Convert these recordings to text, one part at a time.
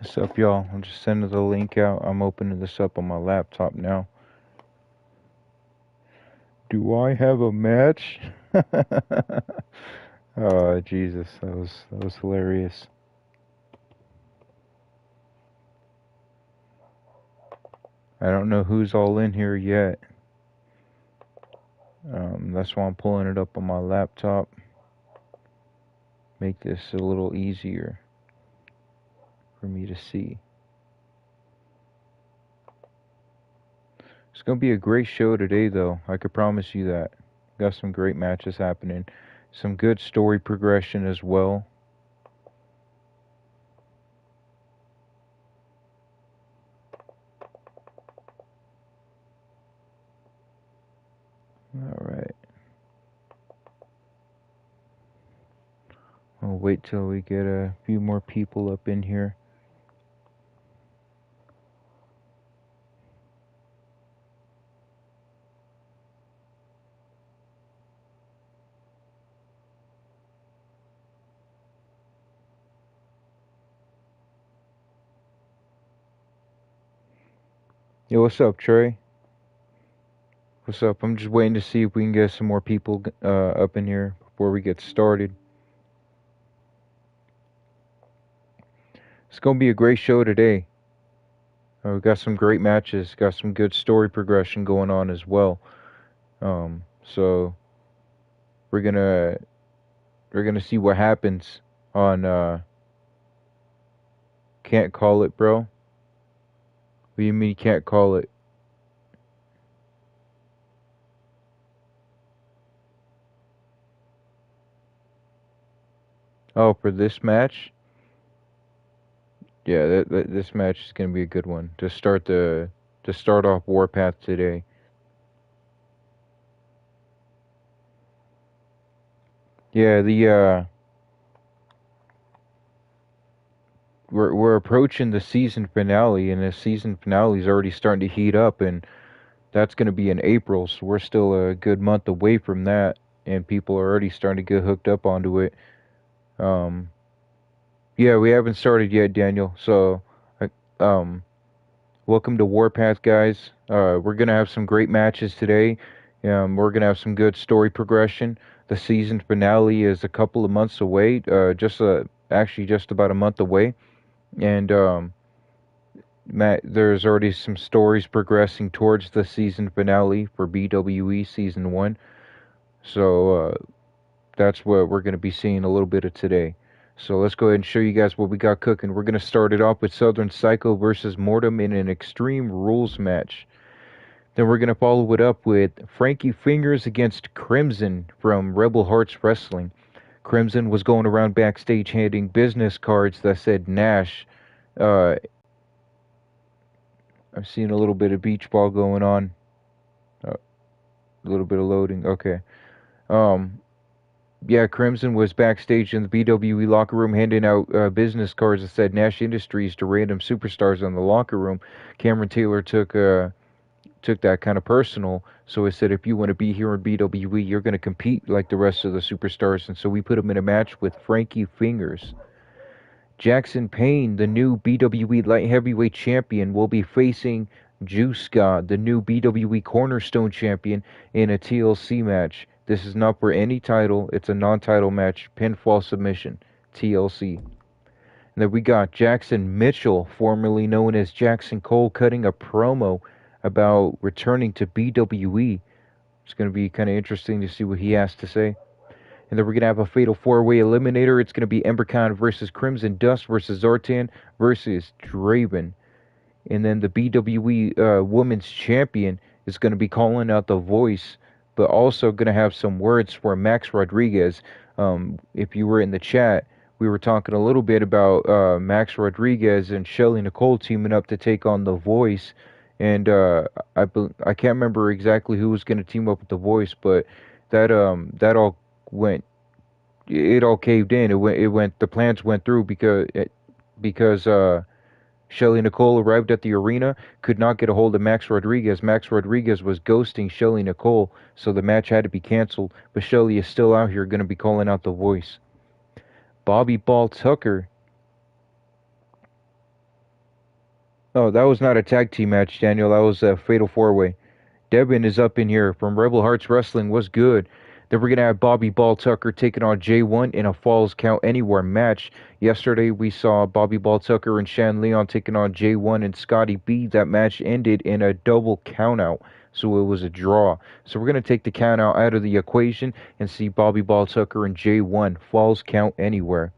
What's up, y'all? I'm just sending the link out. I'm opening this up on my laptop now. Do I have a match? Oh, Jesus, that was hilarious. I don't know who's all in here yet. That's why I'm pulling it up on my laptop. Make this a little easier for me to see. It's gonna be a great show today, though. I could promise you that. Got some great matches happening. Some good story progression as well. Alright. I'll wait till we get a few more people up in here. Yo, what's up, Trey? What's up? I'm just waiting to see if we can get some more people up in here before we get started. It's gonna be a great show today. We got some great matches, got some good story progression going on as well. So we're gonna see what happens on Can't Call It, bro. What do you mean you can't call it? Oh, for this match? Yeah, this match is gonna be a good one to start off Warpath today. Yeah, the we're approaching the season finale, and the season finale is already starting to heat up, and that's going to be in April. So we're still a good month away from that, and people are already starting to get hooked up onto it. Um, yeah, we haven't started yet, Daniel. So, um, welcome to Warpath, guys. We're gonna have some great matches today. We're gonna have some good story progression. The season finale is a couple of months away. Actually just about a month away, and Matt, there's already some stories progressing towards the season finale for BWE Season 1. So that's what we're going to be seeing a little bit of today. So let's go ahead and show you guys what we got cooking. We're going to start it off with Southern Psycho versus Mortem in an Extreme Rules match. Then we're going to follow it up with Frankie Fingers against Crimson from Rebel Hearts Wrestling. Crimson was going around backstage handing business cards that said Nash. Uh, I've seen a little bit of beach ball going on. A little bit of loading. Okay. Um, yeah, Crimson was backstage in the BWE locker room handing out business cards that said Nash Industries to random superstars in the locker room. Cameron Taylor took that kind of personal, so he said, if you want to be here in BWE, you're going to compete like the rest of the superstars, and so we put him in a match with Frankie Fingers. Jackson Payne, the new BWE Light Heavyweight Champion, will be facing Juice God, the new BWE Cornerstone Champion, in a TLC match. This is not for any title, it's a non-title match, pinfall submission, TLC. And then we got Jackson Mitchell, formerly known as Jackson Cole, cutting a promo about returning to BWE. It's going to be kind of interesting to see what he has to say. And then we're going to have a fatal four-way eliminator. It's going to be Embercon versus Crimson Dust versus Zartan versus Draven. And then the BWE Women's Champion is going to be calling out the voice, but also going to have some words for Max Rodriguez. If you were in the chat, we were talking a little bit about Max Rodriguez and Shelly Nicole teaming up to take on the voice. And I can't remember exactly who was going to team up with the voice, but that all went it all caved in. It went the plans went through because Shelly Nicole arrived at the arena, could not get a hold of Max Rodriguez. Max Rodriguez was ghosting Shelly Nicole, so the match had to be canceled. But Shelly is still out here going to be calling out the voice. Bobby Ball Tucker Oh, that was not a tag team match, Daniel. That was a fatal four-way. Devin is up in here from Rebel Hearts Wrestling. What's good? Then we're going to have Bobby Ball Tucker taking on J1 in a Falls Count Anywhere match. Yesterday we saw Bobby Ball Tucker and Shan Leon taking on J1 and Scotty B. That match ended in a double countout, so it was a draw. So we're going to take the countout out of the equation and see Bobby Ball Tucker and J1 Falls Count Anywhere.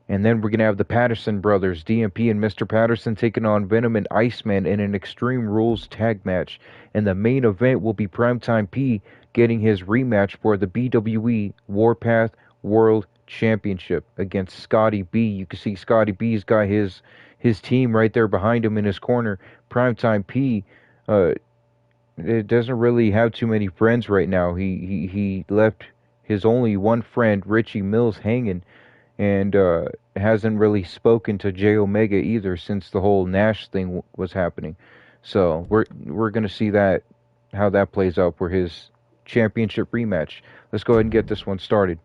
And then we're going to have the Patterson Brothers, DMP and Mr. Patterson, taking on Venom and Iceman in an Extreme Rules tag match. And the main event will be Primetime P getting his rematch for the BWE Warpath World Championship against Scotty B. You can see Scotty B's got his team right there behind him in his corner. Primetime P it doesn't really have too many friends right now. He left his only one friend, Richie Mills, hanging, and hasn't really spoken to J Omega either since the whole Nash thing was happening. So we're gonna see that how that plays out for his championship rematch. Let's go ahead and get this one started.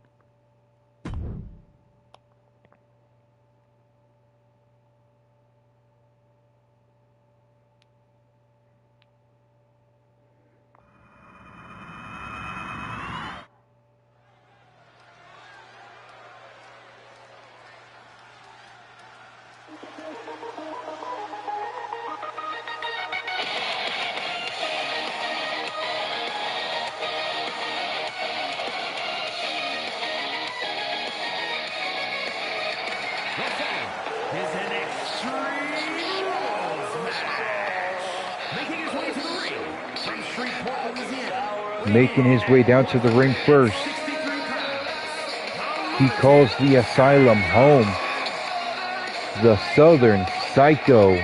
Making his way down to the ring first, he calls the Asylum home, the Southern Psycho.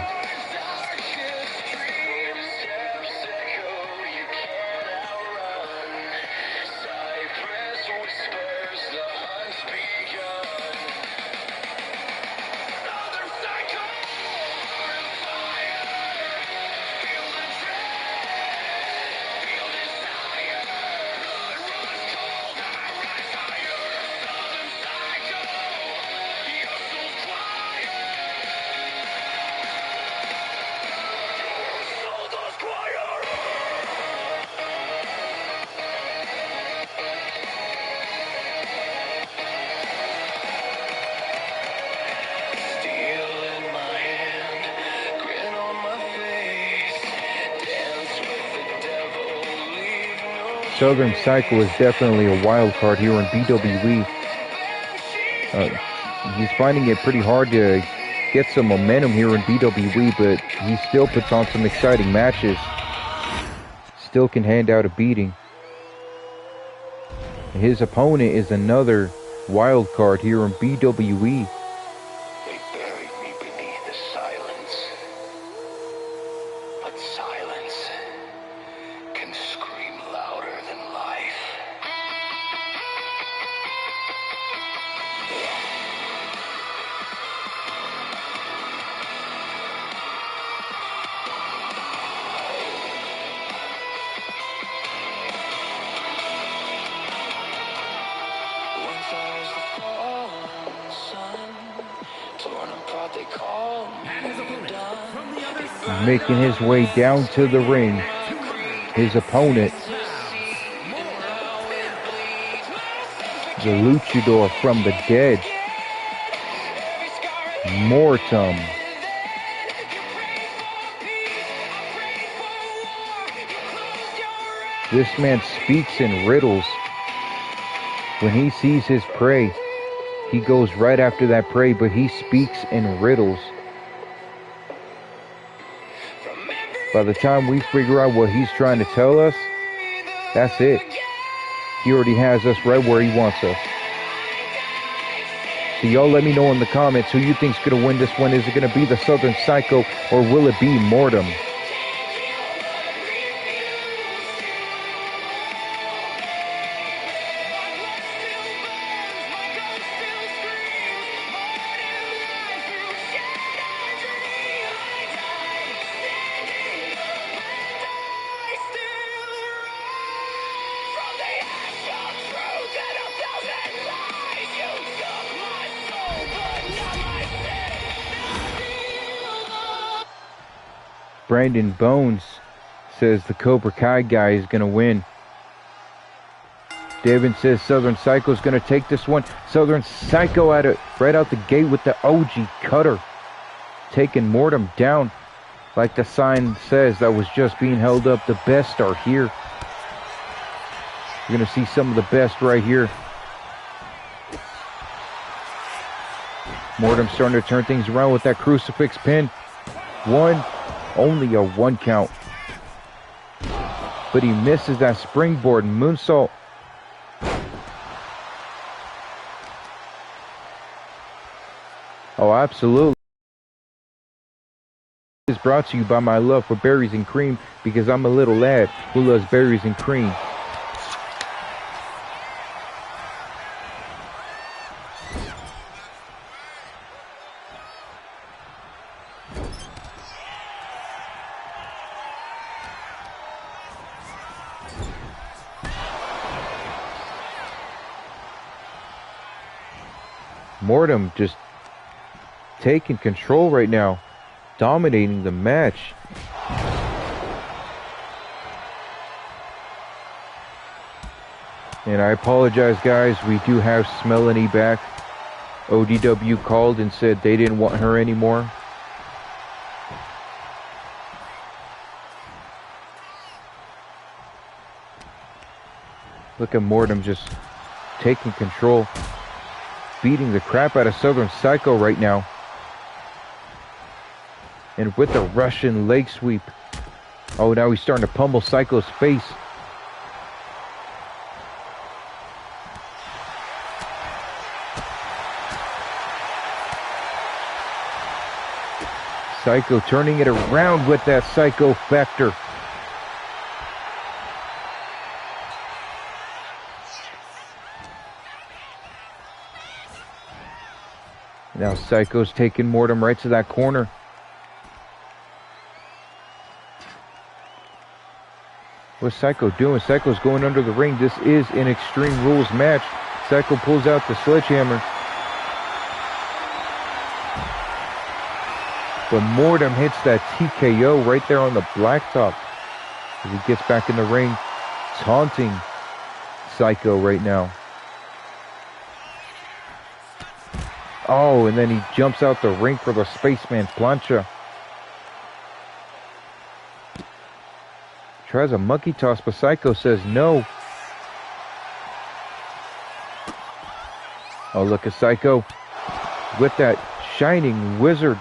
Southern Psycho is definitely a wild card here in BWE. He's finding it pretty hard to get some momentum here in BWE, but he still puts on some exciting matches. Still can hand out a beating. His opponent is another wild card here in BWE. They buried me beneath the silence. But silence can scream louder than life. Once I was the fallen sun, torn apart they call me done. Making his way down to the ring, his opponent, the luchador from the dead, Mortem. This man speaks in riddles. When he sees his prey, he goes right after that prey, but he speaks in riddles. By the time we figure out what he's trying to tell us, that's it. He already has us right where he wants us. So y'all let me know in the comments who you think's gonna win this one. Is it gonna be the Southern Psycho or will it be Mortem? Brandon Bones says the Cobra Kai guy is going to win. Devin says Southern Psycho is going to take this one. Southern Psycho at it right out the gate with the OG cutter. Taking Mortem down. Like the sign says that was just being held up. The best are here. You're going to see some of the best right here. Mortem starting to turn things around with that crucifix pin. Only a 1 count. But he misses that springboard moonsault. Oh, absolutely. This is brought to you by my love for berries and cream, because I'm a little lad who loves berries and cream. Mortem just taking control right now, dominating the match. And I apologize, guys, we do have Smelanie back. ODW called and said they didn't want her anymore. Look at Mortem just taking control, beating the crap out of Southern Psycho right now. And with a Russian leg sweep. Oh, now he's starting to pummel Psycho's face. Psycho turning it around with that Psycho factor. Now Psycho's taking Mortem right to that corner. What's Psycho doing? Psycho's going under the ring. This is an Extreme Rules match. Psycho pulls out the sledgehammer. But Mortem hits that TKO right there on the blacktop. As he gets back in the ring, taunting Psycho right now. Oh, and then he jumps out the ring for the Spaceman Plancha. Tries a monkey toss, but Psycho says no. Oh, look at Psycho with that shining wizard.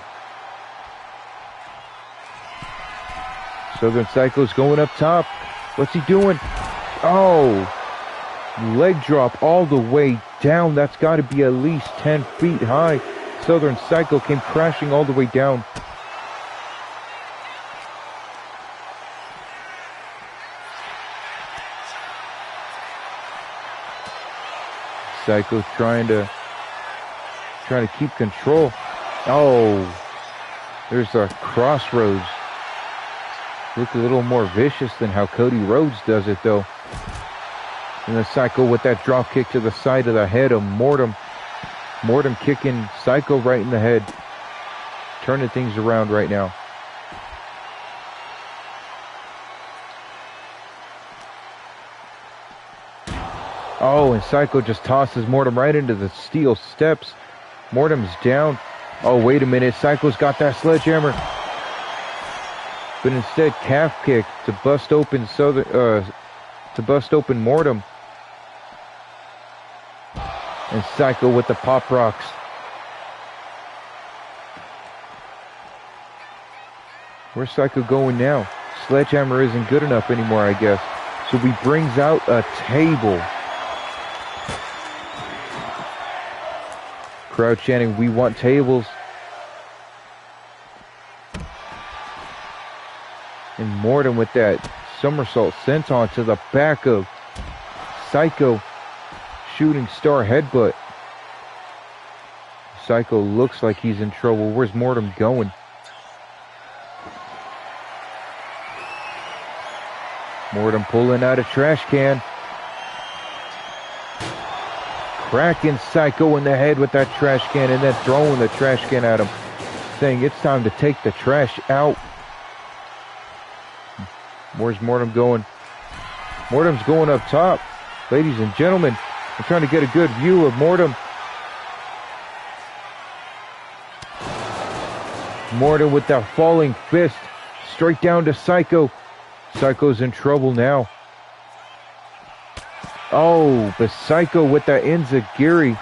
Southern Psycho's going up top. What's he doing? Oh, leg drop all the way down. That's got to be at least 10 feet high. Southern Psycho came crashing all the way down. Psycho trying to keep control. Oh, there's a crossroads. Look a little more vicious than how Cody Rhodes does it, though. And the Psycho with that drop kick to the side of the head of Mortem. Mortem kicking Psycho right in the head. Turning things around right now. Oh, and Psycho just tosses Mortem right into the steel steps. Mortem's down. Oh, wait a minute. Psycho's got that sledgehammer. But instead, calf kick to bust open Mortem. And Psycho with the pop rocks. Where's Psycho going now? Sledgehammer isn't good enough anymore, I guess. So he brings out a table. Crowd chanting, "We want tables." And Mortem with that somersault senton to the back of Psycho. Shooting star headbutt. Psycho looks like he's in trouble. Where's Mortem going? Mortem pulling out a trash can. Cracking Psycho in the head with that trash can and then throwing the trash can at him. Saying it's time to take the trash out. Where's Mortem going? Mortem's going up top. Ladies and gentlemen, I'm trying to get a good view of Mortem. Mortem with that falling fist. Straight down to Psycho. Psycho's in trouble now. Oh, but Psycho with that enziguri.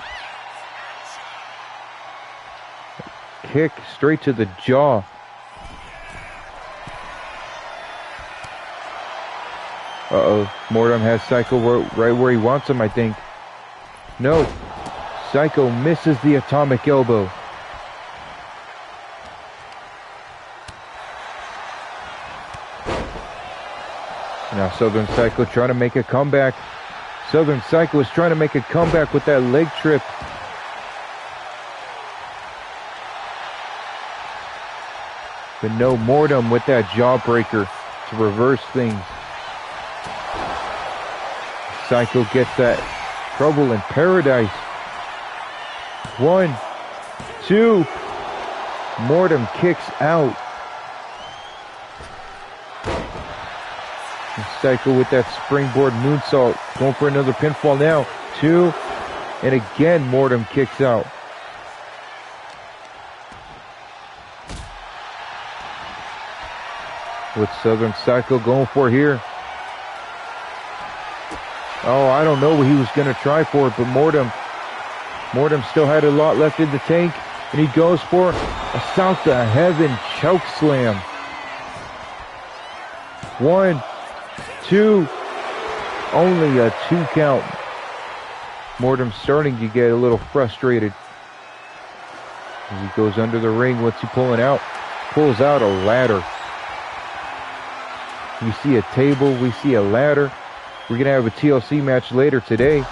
Kick straight to the jaw. Uh-oh. Mortem has Psycho right where he wants him, I think. No. Psycho misses the atomic elbow. Now Southern Psycho trying to make a comeback. Southern Psycho is trying to make a comeback with that leg trip. But no, Mortem with that jawbreaker to reverse things. Psycho gets that trouble in paradise. 1, 2. Mortem kicks out. And Psycho with that springboard moonsault. Going for another pinfall now. 2. And again, Mortem kicks out. What's Southern Psycho going for here? Oh, I don't know what he was going to try for, but Mortem still had a lot left in the tank, and he goes for a South to Heaven choke slam. 1, 2, only a 2 count. Mortem's starting to get a little frustrated. As he goes under the ring, what's he pulling out? Pulls out a ladder. We see a table, we see a ladder. We're going to have a TLC match later today.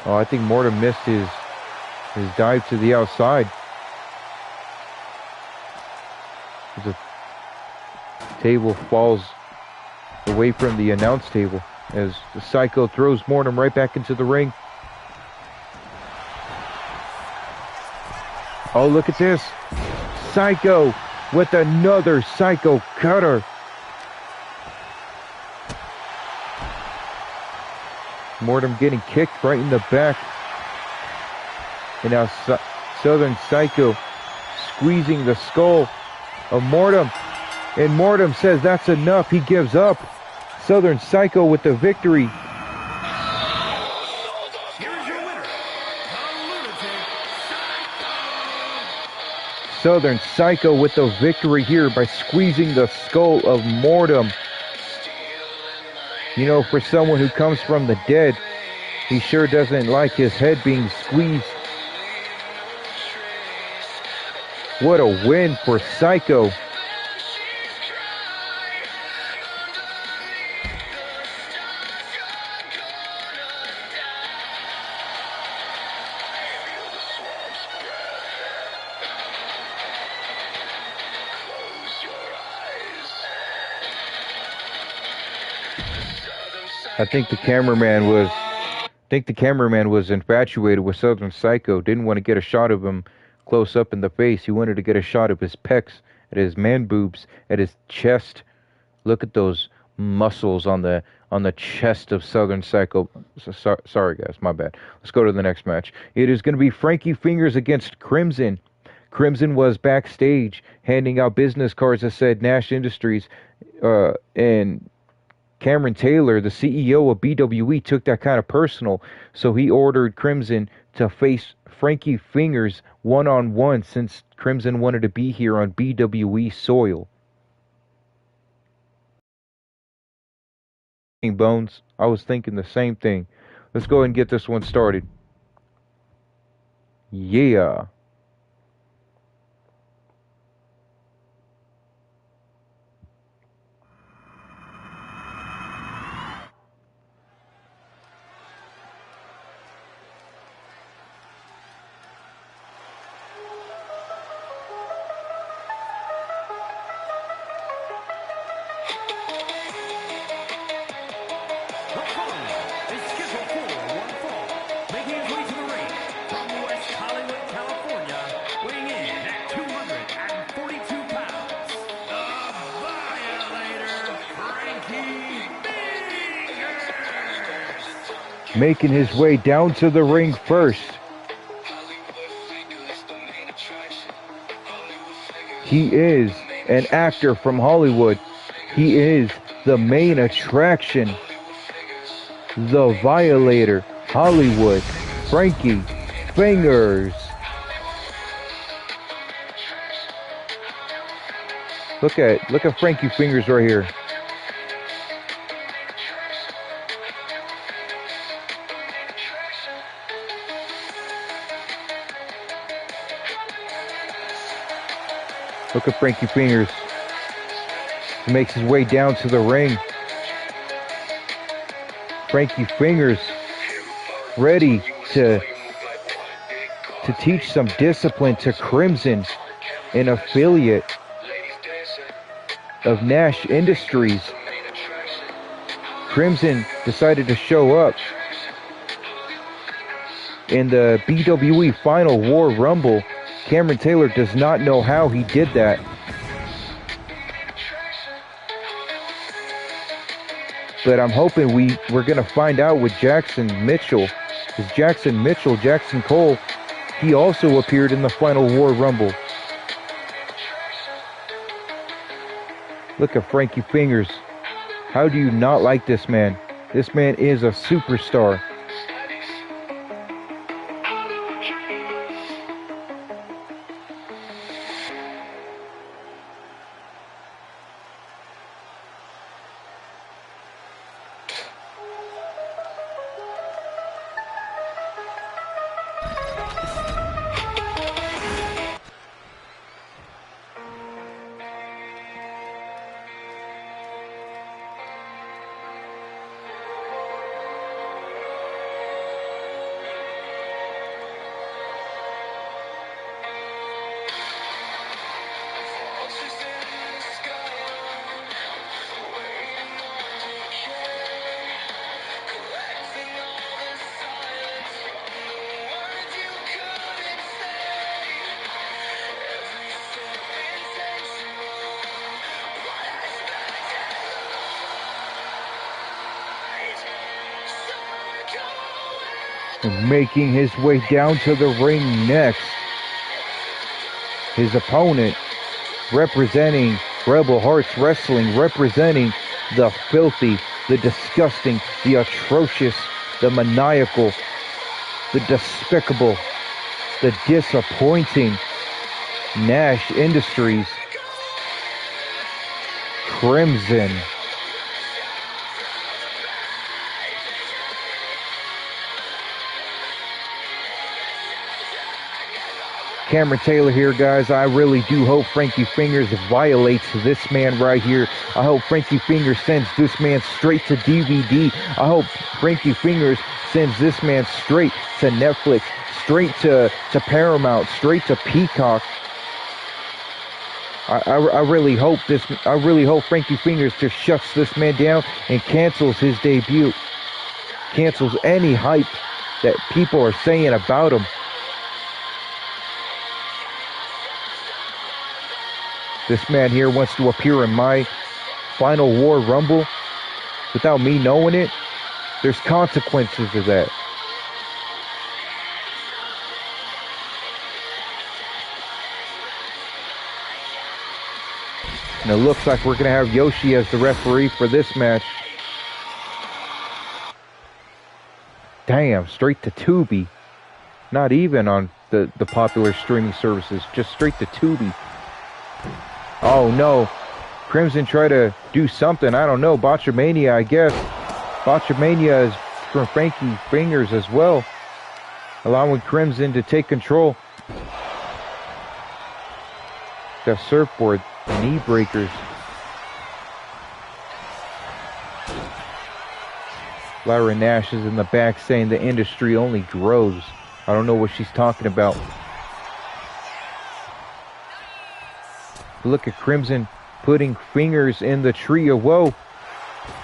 Oh, I think Mortem missed his dive to the outside. The table falls away from the announce table as the Psycho throws Mortem right back into the ring. Oh, look at this. Psycho with another Psycho cutter. Mortem getting kicked right in the back. And now Southern Psycho squeezing the skull of Mortem. And Mortem says that's enough. He gives up. Southern Psycho with the victory. Here's your winner, the Lunatic Psycho. Southern Psycho with the victory here by squeezing the skull of Mortem. You know, for someone who comes from the dead, he sure doesn't like his head being squeezed. What a win for Psycho. I think the cameraman was infatuated with Southern Psycho. Didn't want to get a shot of him close up in the face. He wanted to get a shot of his pecs, at his man boobs, at his chest. Look at those muscles on the chest of Southern Psycho. Sorry guys, my bad. Let's go to the next match. It is going to be Frankie Fingers against Crimson. Crimson was backstage handing out business cards that said Nash Industries, and Cameron Taylor, the CEO of BWE, took that kind of personal, so he ordered Crimson to face Frankie Fingers one-on-one since Crimson wanted to be here on BWE soil. Bones, I was thinking the same thing. Let's go ahead and get this one started. Yeah. Is scheduled for one fall, making his way to the ring from West Hollywood, California. making his way down to the ring first. He is an actor from Hollywood. He is the main attraction. The Violator, Hollywood, Frankie Fingers. Look at Frankie Fingers right here. Look at Frankie Fingers. He makes his way down to the ring. Frankie Fingers ready to teach some discipline to Crimson, an affiliate of Nash Industries. Crimson decided to show up in the BWE Final War Rumble. Cameron Taylor does not know how he did that. But I'm hoping we're going to find out with Jackson Mitchell. Because Jackson Cole, he also appeared in the Final War Rumble. Look at Frankie Fingers. How do you not like this man? This man is a superstar. Making his way down to the ring next, his opponent, representing Rebel Hearts Wrestling, representing the filthy, the disgusting, the atrocious, the maniacal, the despicable, the disappointing Nash Industries, Crimson. Cameron Taylor here, guys. I really do hope Frankie Fingers violates this man right here. I hope Frankie Fingers sends this man straight to DVD. I hope Frankie Fingers sends this man straight to Netflix, straight to Paramount, straight to Peacock. I really hope Frankie Fingers just shuts this man down and cancels his debut. Cancels any hype that people are saying about him. This man here wants to appear in my Final War Rumble without me knowing it. There's consequences to that. And it looks like we're going to have Yoshi as the referee for this match. Damn, straight to Tubi. Not even on the popular streaming services, just straight to Tubi. Oh no, Crimson tried to do something, I don't know, Botchamania, I guess. Botchamania is from Frankie Fingers as well, allowing Crimson to take control. The surfboard, knee breakers. Lyra Nash is in the back saying the industry only grows. I don't know what she's talking about. Look at Crimson putting Fingers in the tree of woe.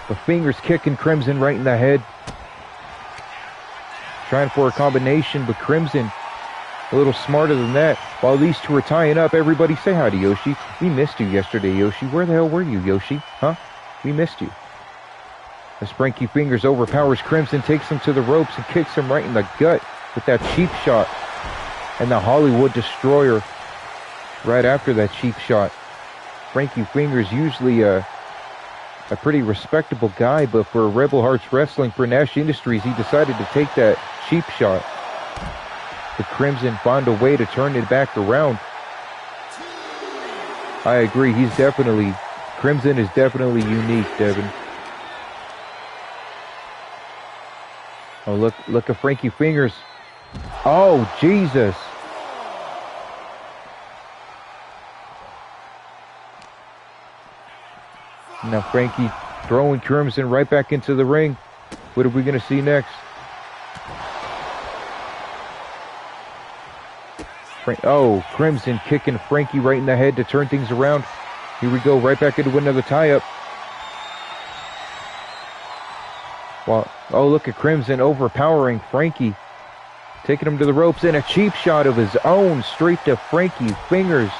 The Fingers kicking Crimson right in the head. Trying for a combination, but Crimson a little smarter than that. While these two are tying up, everybody say hi to Yoshi. We missed you yesterday, Yoshi. Where the hell were you, Yoshi? Huh? We missed you. As Frankie Fingers overpowers Crimson, takes him to the ropes and kicks him right in the gut with that cheap shot. And the Hollywood Destroyer right after that cheap shot. Frankie Fingers usually a pretty respectable guy, but for Rebel Hearts Wrestling, for Nash Industries, he decided to take that cheap shot. The Crimson found a way to turn it back around. I agree, Crimson is definitely unique, Devin. Oh, look at Frankie Fingers. Oh, Jesus. Now Frankie throwing Crimson right back into the ring. What are we going to see next? Crimson kicking Frankie right in the head to turn things around. Here we go, right back into another tie-up. Look at Crimson overpowering Frankie. Taking him to the ropes and a cheap shot of his own straight to Frankie Fingers.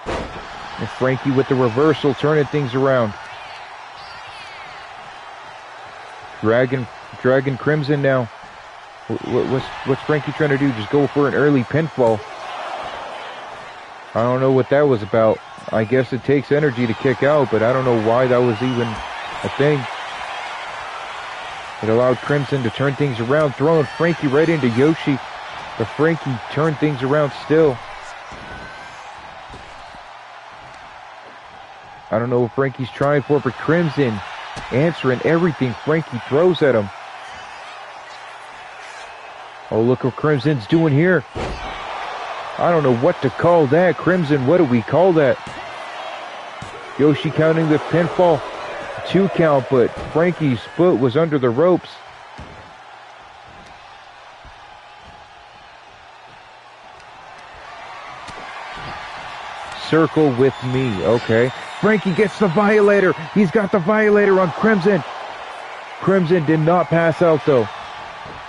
And Frankie with the reversal, turning things around. Dragging Crimson now. What's Frankie trying to do? Just go for an early pinfall. I don't know what that was about. I guess it takes energy to kick out, but I don't know why that was even a thing. It allowed Crimson to turn things around, throwing Frankie right into Yoshi. But Frankie turned things around still. I don't know what Frankie's trying for, but Crimson answering everything Frankie throws at him. Oh, look what Crimson's doing here. I don't know what to call that. Crimson, what do we call that? Yoshi counting the pinfall. 2 count, but Frankie's foot was under the ropes. Circle with me, okay. Frankie gets the Violator. He's got the Violator on Crimson. Crimson did not pass out though.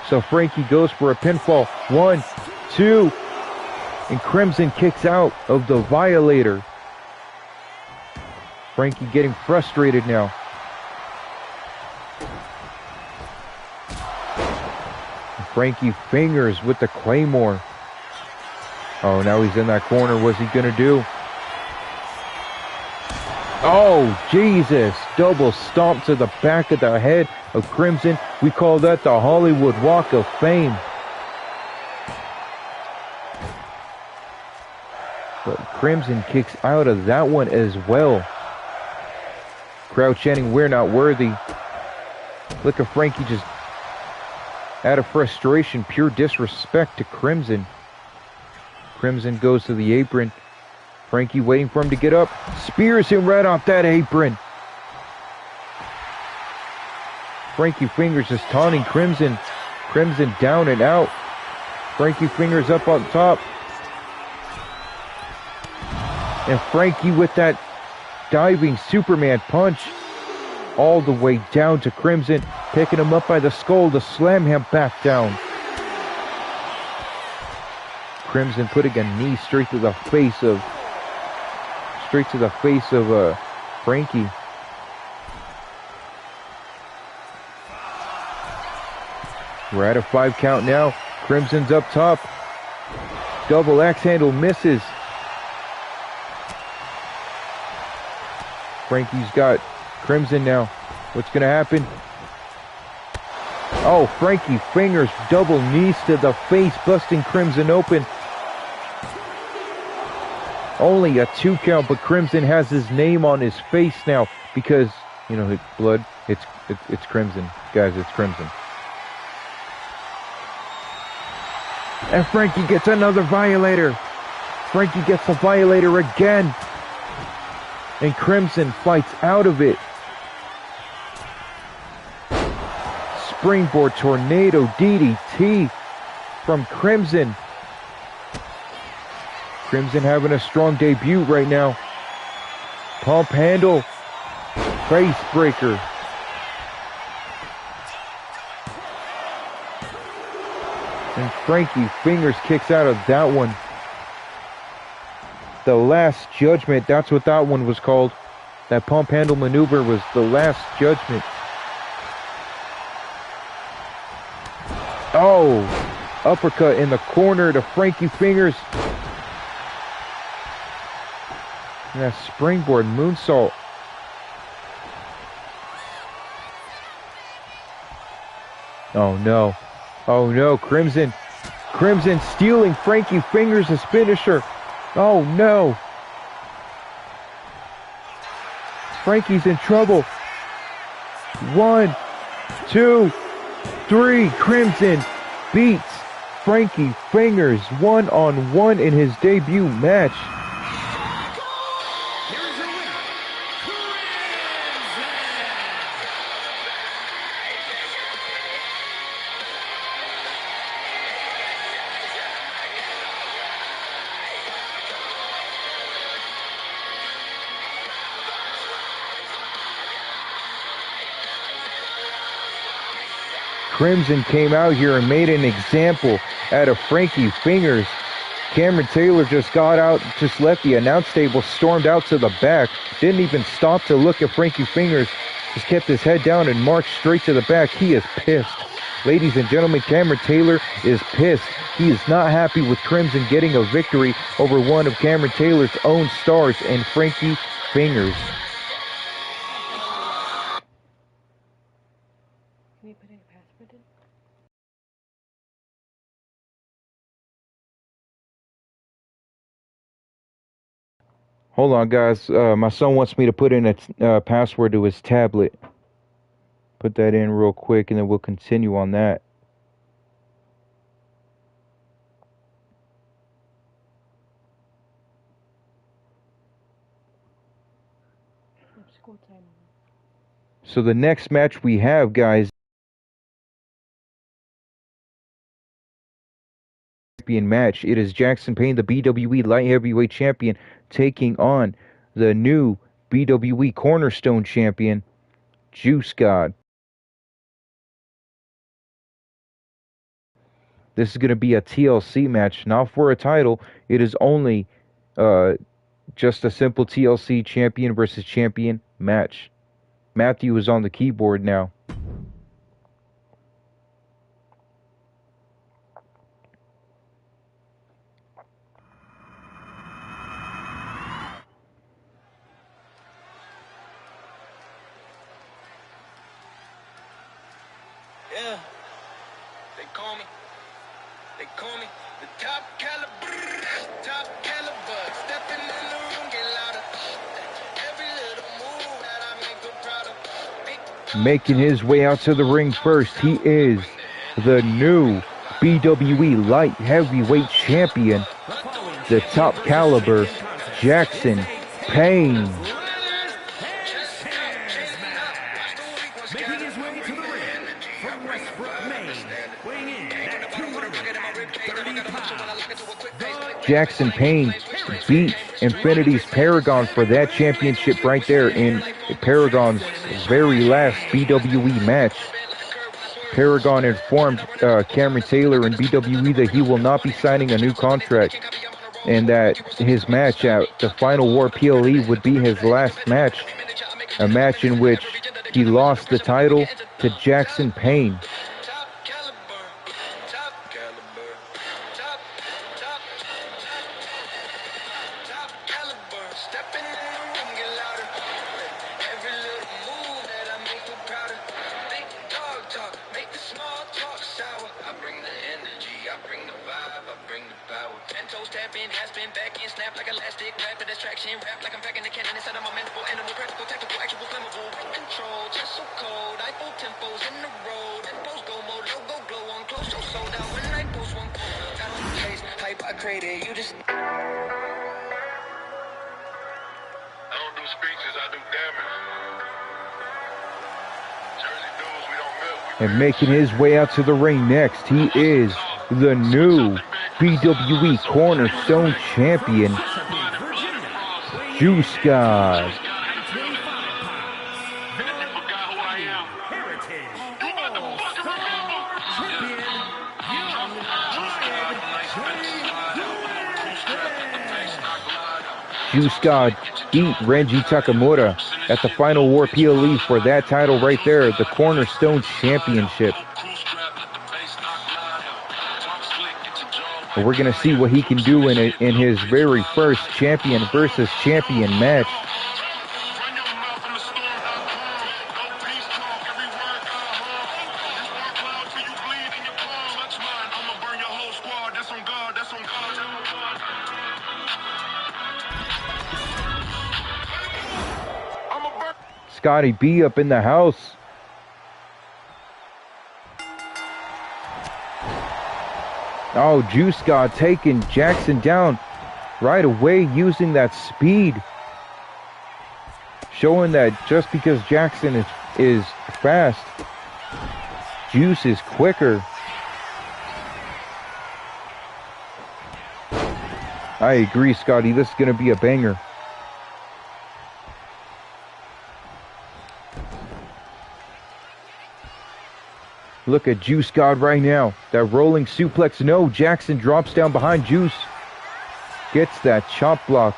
So Frankie goes for a pinfall. 1, 2. And Crimson kicks out of the Violator. Frankie getting frustrated now. Frankie Fingers with the Claymore. Oh, now he's in that corner. What's he gonna do? Oh, Jesus. Double stomp to the back of the head of Crimson. We call that the Hollywood Walk of Fame. But Crimson kicks out of that one as well. Crowd chanting, "We're not worthy." Look at Frankie just out of frustration, pure disrespect to Crimson. Crimson goes to the apron. Frankie waiting for him to get up. Spears him right off that apron. Frankie Fingers is taunting Crimson. Crimson down and out. Frankie Fingers up on top. And Frankie with that diving Superman punch all the way down to Crimson, picking him up by the skull to slam him back down. Crimson putting a knee straight to the face of Frankie. We're at a 5 count now. Crimson's up top. Double axe handle misses. Frankie's got Crimson now. What's going to happen? Oh, Frankie Fingers double knees to the face, busting Crimson open. Only a 2 count, but Crimson has his name on his face now because, you know, it's blood. It's Crimson. Guys, it's Crimson. And Frankie gets another Violator. Frankie gets the Violator again. And Crimson fights out of it. Springboard Tornado DDT from Crimson. Crimson having a strong debut right now. Pump handle. Face breaker. And Frankie Fingers kicks out of that one. The Last Judgment, that's what that one was called. That pump handle maneuver was the last judgment. Oh, uppercut in the corner to Frankie Fingers. And that springboard moonsault. Oh no. Oh no, Crimson. Crimson stealing Frankie Fingers' finisher. Oh no. Frankie's in trouble. 1, 2, 3. Crimson beats Frankie Fingers 1-on-1 in his debut match. Here's your winner, Crimson came out here and made an example out of Frankie Fingers. Cameron Taylor just got out, just left the announce table, stormed out to the back, didn't even stop to look at Frankie Fingers, just kept his head down and marched straight to the back. He is pissed. Ladies and gentlemen, Cameron Taylor is pissed. He is not happy with Crimson getting a victory over one of Cameron Taylor's own stars and Frankie Fingers. Can you put in a password in? Hold on, guys. My son wants me to put in a password to his tablet. Put that in real quick, and then we'll continue on that. School time. So the next match we have, guys, match. It is Jackson Payne, the BWE Light Heavyweight Champion, taking on the new BWE Cornerstone Champion, Juice God. This is going to be a TLC match, not for a title. It is only just a simple TLC champion versus champion match. Matthew is on the keyboard now. Yeah, they call me the top caliber, stepping in the room, get louder, every little move that I make her proud of. Making his way out to the ring first, he is the new BWE Light Heavyweight Champion, the top caliber, Jackson Payne. making his way to the ring from Westbrook, Maine, weighing in at 230 pounds. Jackson Payne beat Infinity's Paragon for that championship right there in Paragon's very last BWE match. Paragon informed Cameron Taylor and BWE that he will not be signing a new contract and that his match at the Final War PLE would be his last match, a match in which he lost the title to Jackson Payne. And making his way out to the ring next, he is the new BWE Cornerstone Champion, Juice God. Juice God beat Renji Takamura at the Final War PLE for that title right there, the Cornerstone Championship. And we're going to see what he can do in his very first champion versus champion match. Scotty B up in the house. Oh, Juice God taking Jackson down right away using that speed. Showing that just because Jackson is fast, Juice is quicker. I agree, Scotty. This is going to be a banger. Look at Juice God right now. That rolling suplex. No, Jackson drops down behind Juice. Gets that chop block.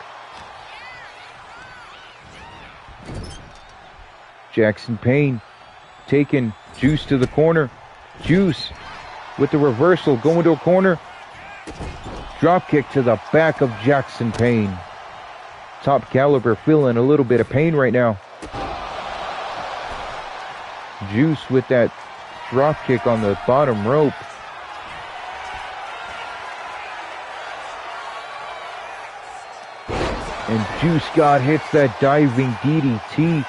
Jackson Payne taking Juice to the corner. Juice with the reversal going to a corner. Drop kick to the back of Jackson Payne. Top Caliber feeling a little bit of pain right now. Juice with that drop kick on the bottom rope. And Juice God hits that diving DDT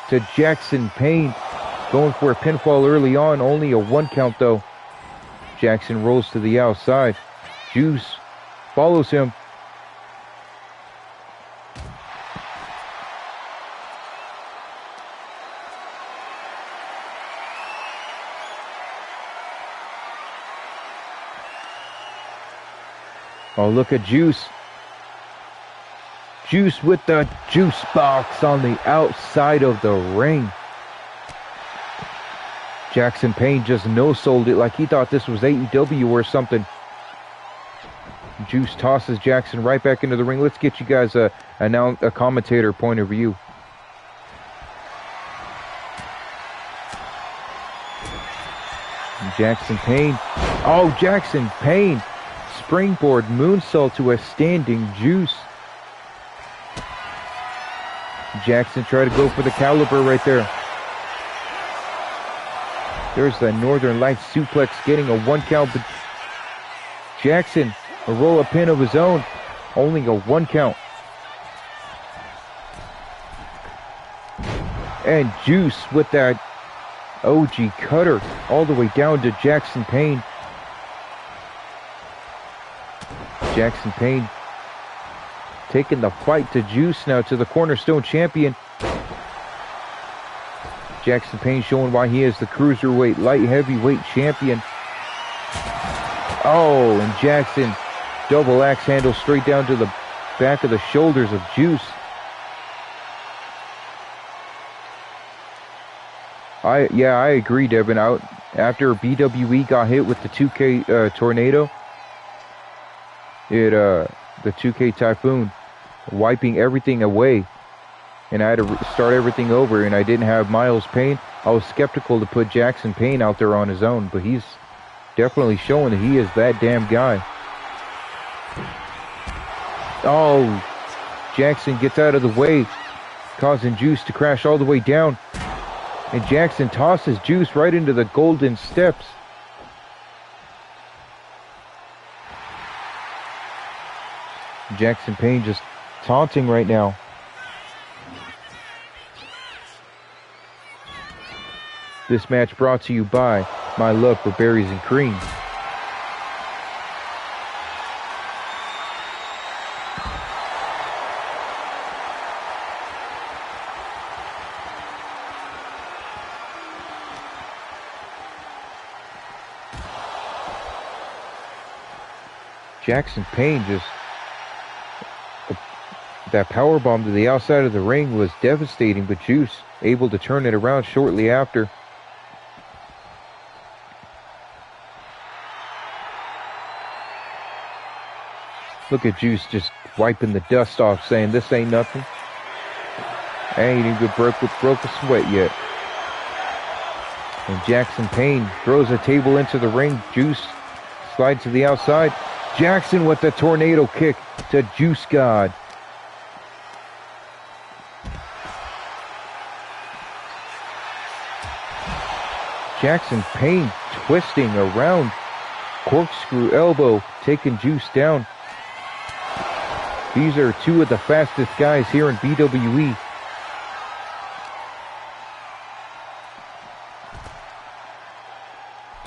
to Jackson Payne. Going for a pinfall early on. Only a 1 count though. Jackson rolls to the outside. Juice follows him. Oh, look at Juice. Juice with the juice box on the outside of the ring. Jackson Payne just no-sold it like he thought this was AEW or something. Juice tosses Jackson right back into the ring. Let's get you guys a commentator point of view. Jackson Payne. Oh, Jackson Payne. Springboard moonsault to a standing Juice. Jackson tried to go for the Caliber right there. There's the Northern Lights suplex getting a 1 count. But Jackson, a roll-up pin of his own. Only a 1 count. And Juice with that OG cutter all the way down to Jackson Payne. Jackson Payne taking the fight to Juice now, to the Cornerstone Champion. Jackson Payne showing why he is the Cruiserweight Light Heavyweight Champion. Oh, and Jackson double axe handle straight down to the back of the shoulders of Juice. I agree, Devin. After BWE got hit with the 2K tornado, the 2K Typhoon, wiping everything away, and I had to start everything over, and I didn't have Miles Payne. I was skeptical to put Jackson Payne out there on his own, but he's definitely showing that he is that damn guy. Oh, Jackson gets out of the way, causing Juice to crash all the way down, and Jackson tosses Juice right into the golden steps. Jackson Payne just taunting right now. This match brought to you by my love for berries and cream. Jackson Payne just... That powerbomb to the outside of the ring was devastating, but Juice able to turn it around shortly after. Look at Juice just wiping the dust off, saying this ain't nothing. I ain't even broke a sweat yet. And Jackson Payne throws a table into the ring. Juice slides to the outside. Jackson with the tornado kick to Juice God. Jackson Payne twisting around. Corkscrew elbow taking Juice down. These are two of the fastest guys here in BWE.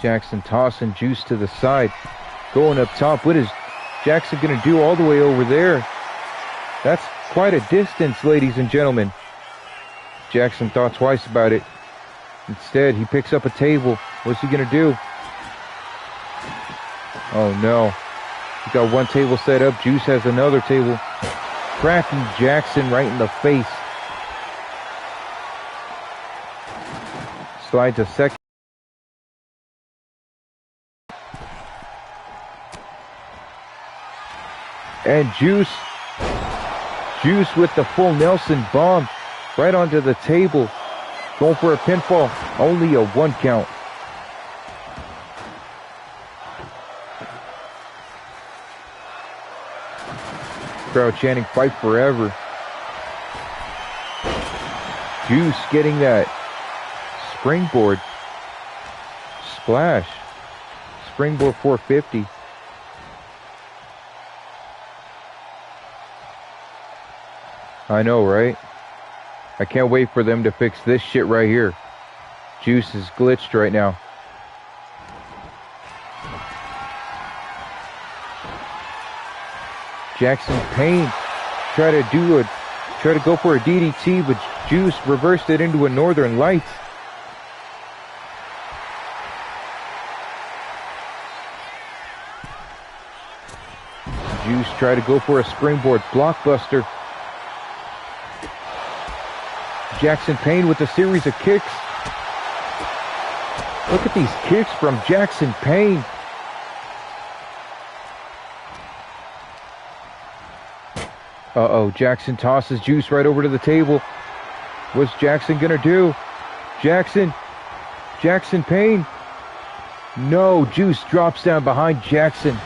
Jackson tossing Juice to the side. Going up top. What is Jackson going to do all the way over there? That's quite a distance, ladies and gentlemen. Jackson thought twice about it. Instead, he picks up a table. What's he going to do? Oh, no. He got one table set up. Juice has another table. Cracking Jackson right in the face. Slides a second. And Juice with the full Nelson bomb right onto the table. Going for a pinfall. Only a 1 count. Crowd chanting fight forever. Juice getting that springboard splash. Springboard 450. I know, right? I can't wait for them to fix this shit right here. Juice is glitched right now. Jackson Payne try to go for a DDT, but Juice reversed it into a Northern Lights. Juice try to go for a springboard blockbuster. Jackson Payne with a series of kicks. Look at these kicks from Jackson Payne. Uh-oh, Jackson tosses Juice right over to the table. What's Jackson gonna do? Jackson Payne. No, Juice drops down behind Jackson.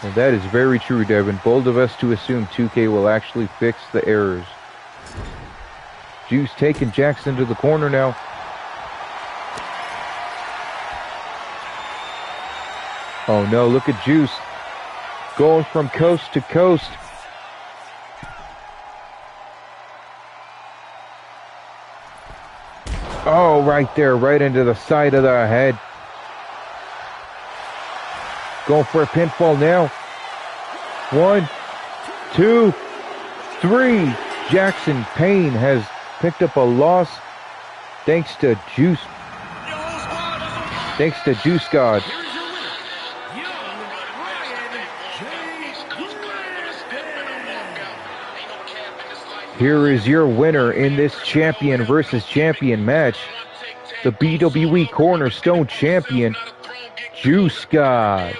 And that is very true, Devin. Bold of us to assume 2K will actually fix the errors. Juice taking Jackson to the corner now. Oh no, look at Juice. Going from coast to coast. Oh, right there, right into the side of the head. Going for a pinfall now. 1, 2, 3. Jackson Payne has picked up a loss thanks to Juice. Thanks to Juice God. Here is your winner in this champion versus champion match. The BWE Cornerstone Champion, Juice God.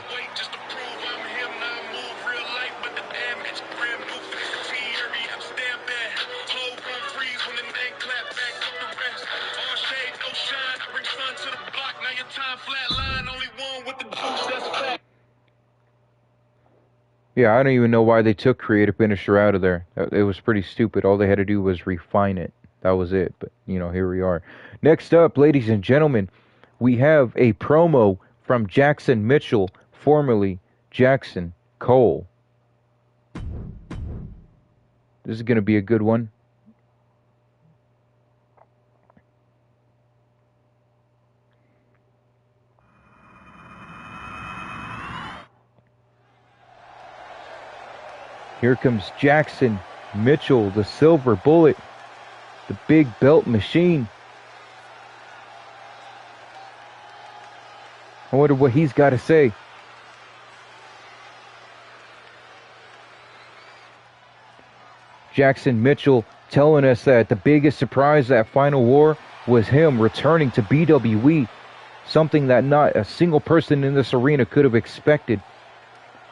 Yeah, I don't even know why they took Creative Finisher out of there. It was pretty stupid. All they had to do was refine it. That was it. But, you know, here we are. Next up, ladies and gentlemen, we have a promo from Jackson Mitchell, formerly Jackson Cole. This is going to be a good one. Here comes Jackson Mitchell, the silver bullet, the big belt machine. I wonder what he's got to say. Jackson Mitchell telling us that the biggest surprise at Final War was him returning to BWE, something that not a single person in this arena could have expected.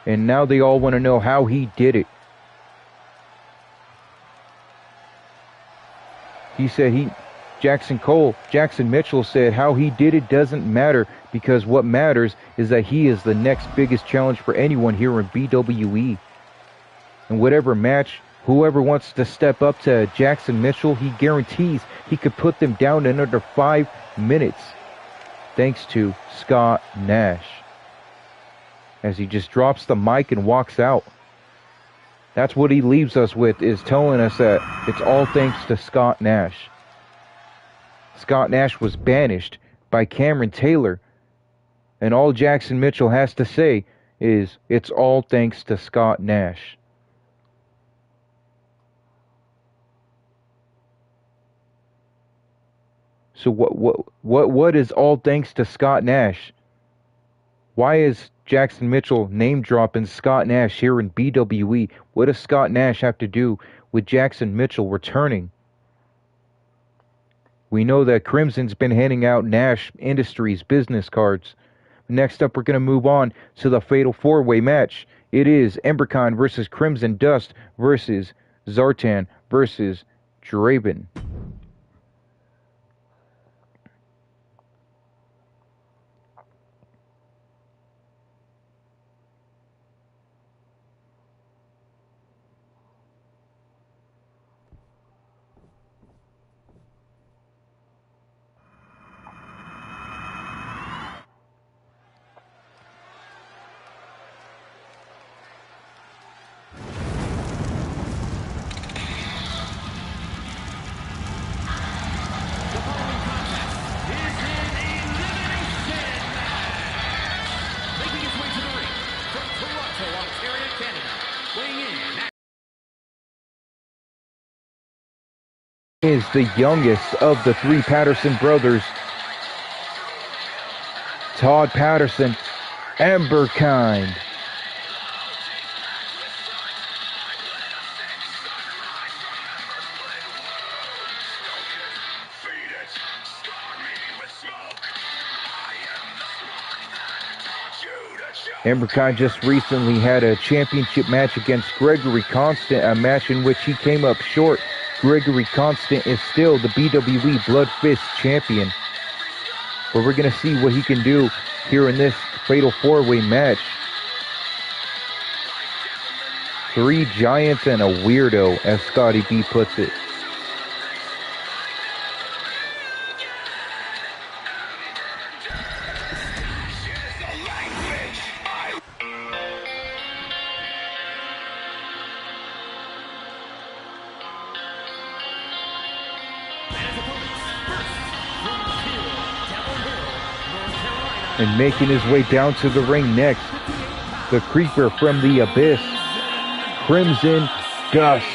And now they all want to know how he did it. He said Jackson Mitchell said how he did it doesn't matter because what matters is that he is the next biggest challenge for anyone here in BWE. And whatever match, whoever wants to step up to Jackson Mitchell, he guarantees he could put them down in under 5 minutes. Thanks to Scott Nash. As he just drops the mic and walks out. That's what he leaves us with, is telling us that it's all thanks to Scott Nash. Scott Nash was banished by Cameron Taylor. And all Jackson Mitchell has to say is, it's all thanks to Scott Nash. So what is all thanks to Scott Nash? Why is Jackson Mitchell name dropping Scott Nash here in BWE? What does Scott Nash have to do with Jackson Mitchell returning? We know that Crimson's been handing out Nash Industries business cards. Next up, we're going to move on to the Fatal 4-Way match. It is Embercon versus Crimson Dust versus Zartan versus Draven. Is the youngest of the three Patterson brothers, Todd Patterson, Emberkind. Emberkind just recently had a championship match against Gregory Constant, a match in which he came up short. Gregory Constant is still the BWE Blood Fist champion. But we're going to see what he can do here in this Fatal 4-Way match. 3 giants and a weirdo, as Scotty B puts it. And making his way down to the ring next, the creeper from the abyss, Crimson Dust.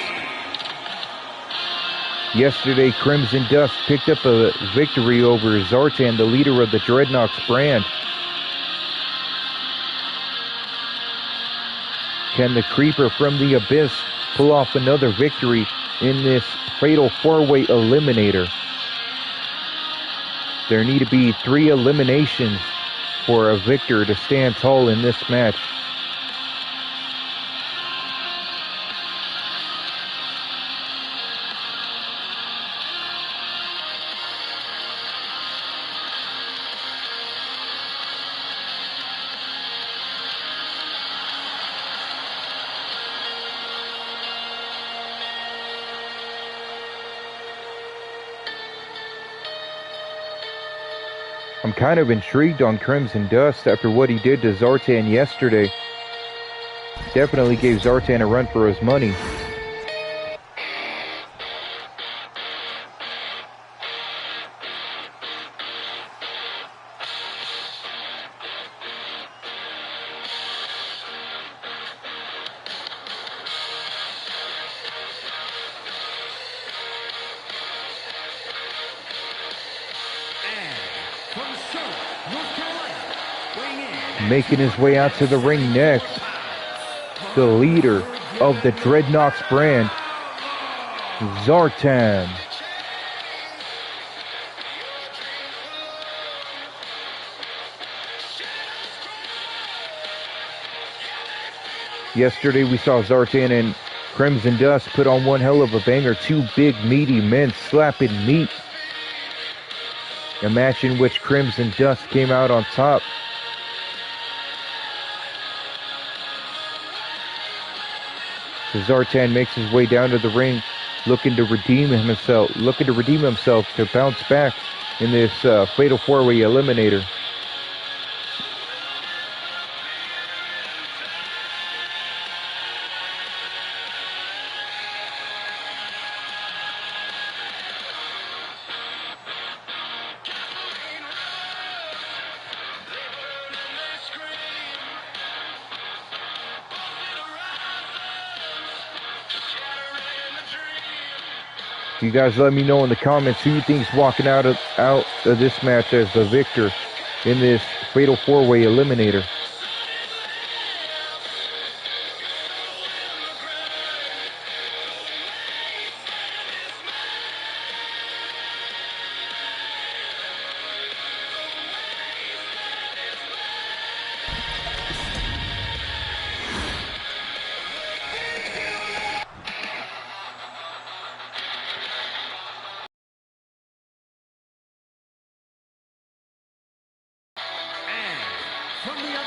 Yesterday, Crimson Dust picked up a victory over Zartan, the leader of the Dreadnoks brand. Can the creeper from the abyss pull off another victory in this Fatal 4-Way eliminator? There need to be 3 eliminations for a victor to stand tall in this match. I'm kind of intrigued on Crimson Dust after what he did to Zartan yesterday. Definitely gave Zartan a run for his money. Making his way out to the ring next, the leader of the Dreadnoks brand, Zartan. Yesterday we saw Zartan and Crimson Dust put on one hell of a banger. Two big, meaty men slapping meat. A match in which Crimson Dust came out on top. Zartan makes his way down to the ring, looking to redeem himself to bounce back in this Fatal 4-Way Eliminator. You guys let me know in the comments who you think's walking out of this match as the victor in this Fatal 4-Way Eliminator.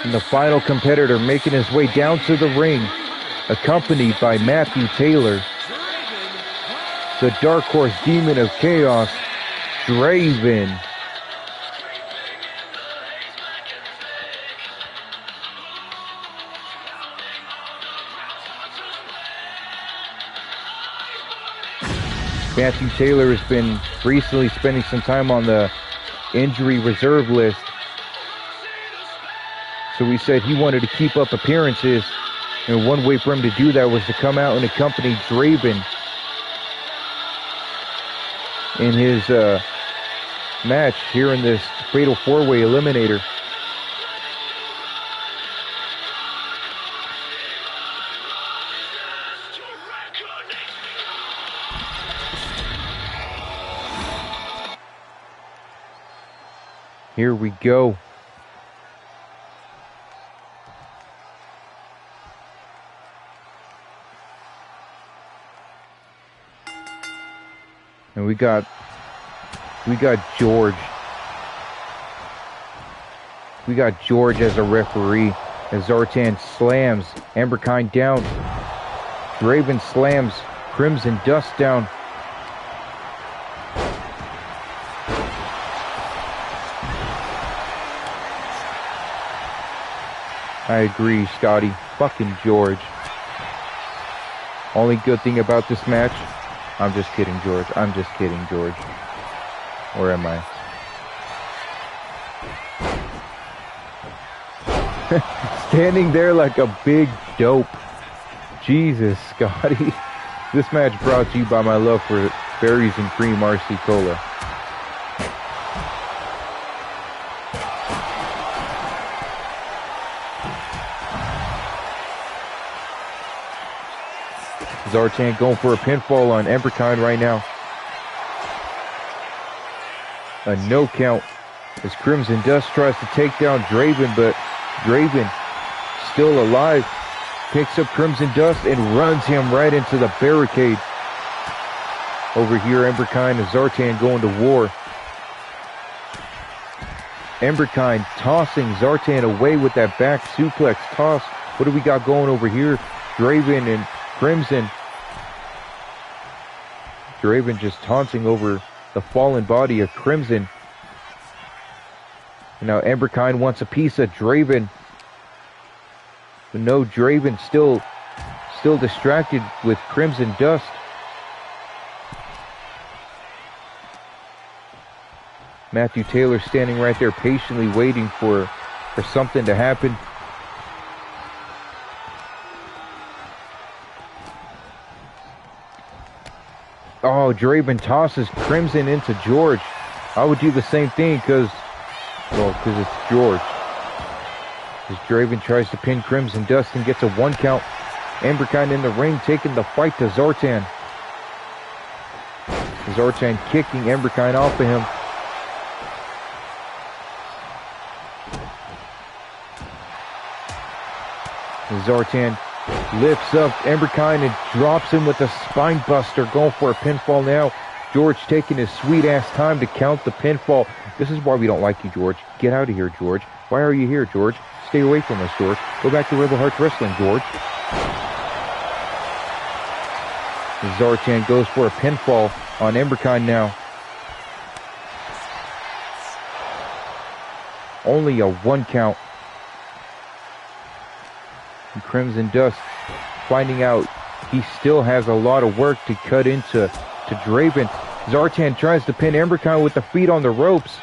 And the final competitor making his way down to the ring, accompanied by Matthew Taylor, the Dark Horse Demon of Chaos, Draven. Matthew Taylor has been recently spending some time on the injury reserve list. So he said he wanted to keep up appearances, and one way for him to do that was to come out and accompany Draven in his match here in this Fatal 4-Way Eliminator. Here we go. And we got George. We got George as a referee as Zartan slams Amberkind down. Draven slams Crimson Dust down. I agree, Scotty. Fucking George. Only good thing about this match, I'm just kidding, George. I'm just kidding, George. Where am I? Standing there like a big dope. Jesus, Scotty. This match brought to you by my love for berries and cream RC Cola. Zartan going for a pinfall on Amberkind right now. A no count as Crimson Dust tries to take down Draven, but Draven still alive. Picks up Crimson Dust and runs him right into the barricade. Over here, Amberkind and Zartan going to war. Amberkind tossing Zartan away with that back suplex toss. What do we got going over here? Draven and Crimson. Draven just taunting over the fallen body of Crimson. And now Amberkind wants a piece of Draven. But no, Draven still distracted with Crimson Dust. Matthew Taylor standing right there patiently waiting for something to happen. Oh, Draven tosses Crimson into George. I would do the same thing because it's George. As Draven tries to pin Crimson Dust and gets a 1 count. Amberkind in the ring taking the fight to Zartan. Zartan kicking Amberkind off of him. Zartan Lifts up Emberkind and drops him with a spine buster. Going for a pinfall now. George taking his sweet ass time to count the pinfall. This is why we don't like you, George. Get out of here, George. Why are you here, George? Stay away from us, George. Go back to Rebel Hearts Wrestling, George. Zartan goes for a pinfall on Emberkind now. Only a 1 count. And Crimson Dust finding out he still has a lot of work to cut into Draven. Zartan tries to pin Emberkind with the feet on the ropes.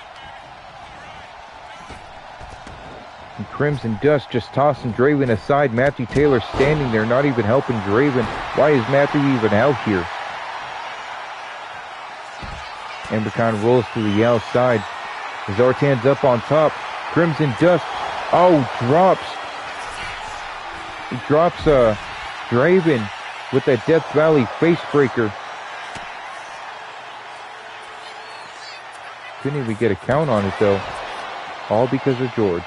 And Crimson Dust just tossing Draven aside. Matthew Taylor standing there, not even helping Draven. Why is Matthew even out here? Emberkind rolls to the outside. Zartan's up on top. Crimson Dust, drops. He drops Draven with that Death Valley facebreaker. Couldn't even get a count on it though. All because of George.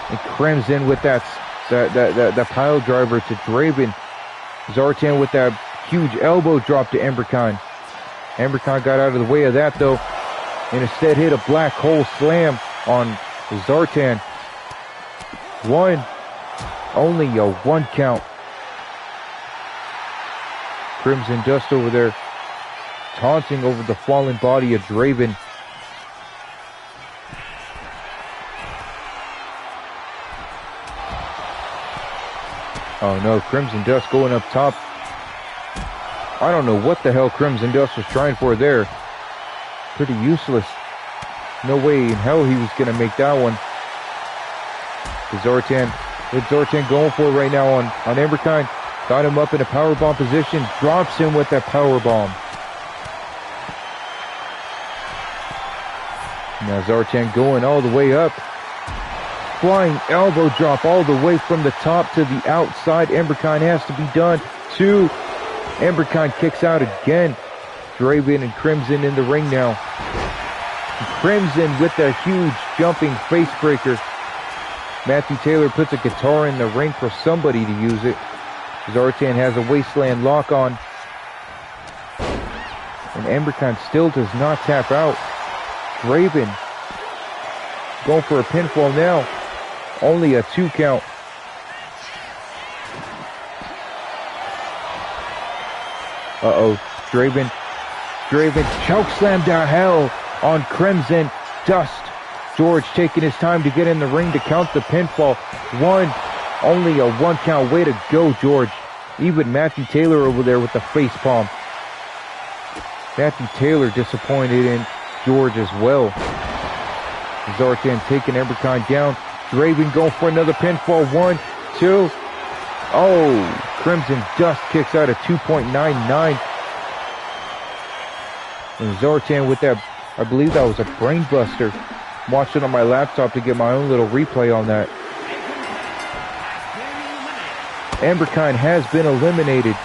And Crimson with that pile driver to Draven. Zartan with that huge elbow drop to Emberkind. Emberkind got out of the way of that though, and instead hit a black hole slam on Zartan. Only a 1 count. Crimson Dust over there taunting over the fallen body of Draven. Oh no, Crimson Dust going up top. I don't know what the hell Crimson Dust was trying for there. Pretty useless. No way in hell he was going to make that one. Zartan going for it right now on Emberkind. Got him up in a powerbomb position. Drops him with that powerbomb. Now Zartan going all the way up. Flying elbow drop all the way from the top to the outside. Emberkind has to be done. 2. Emberkind kicks out again. Draven and Crimson in the ring now. Crimson with a huge jumping facebreaker. Matthew Taylor puts a guitar in the ring for somebody to use it. Zartan has a wasteland lock on. And Emberkind still does not tap out. Draven going for a pinfall now. Only a 2 count. Draven chokeslam to hell on Crimson Dust. George taking his time to get in the ring to count the pinfall. Only a 1 count. Way to go, George. Even Matthew Taylor over there with the face palm. Matthew Taylor disappointed in George as well. Zartan taking Emberkind down. Draven going for another pinfall. 1, 2. Crimson Dust kicks out a 2.99. And Zartan with that, I believe that was a brain buster. I'm watching on my laptop to get my own little replay on that. Emberkind has been eliminated.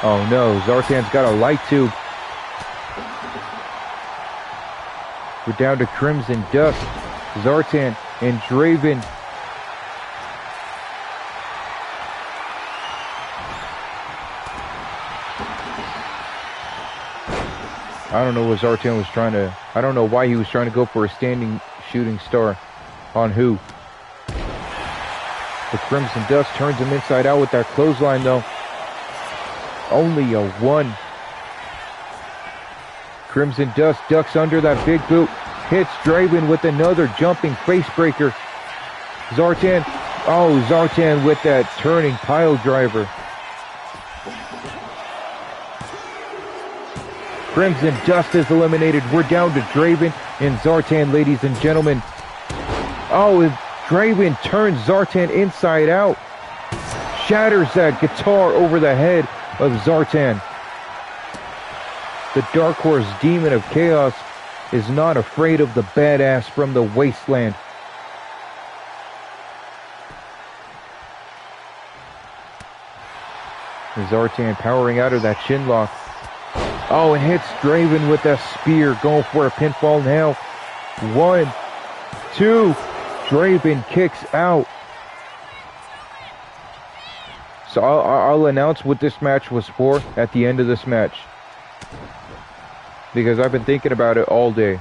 Oh no, Zartan's got a light tube. We're down to Crimson Dust, Zartan, and Draven. I don't know what Zartan was trying to... I don't know why he was trying to go for a standing shooting star. On who? The Crimson Dust turns him inside out with that clothesline though. Only a 1. Crimson Dust ducks under that big boot. Hits Draven with another jumping facebreaker. Zartan. Zartan with that turning pile driver. Crimson Dust is eliminated. We're down to Draven and Zartan, ladies and gentlemen. Draven turns Zartan inside out. Shatters that guitar over the head of Zartan. The Dark Horse Demon of Chaos is not afraid of the badass from the wasteland. Zartan powering out of that chin lock. Oh, and hits Draven with a spear, going for a pinfall now. 1, 2, Draven kicks out. So I'll announce what this match was for at the end of this match, because I've been thinking about it all day.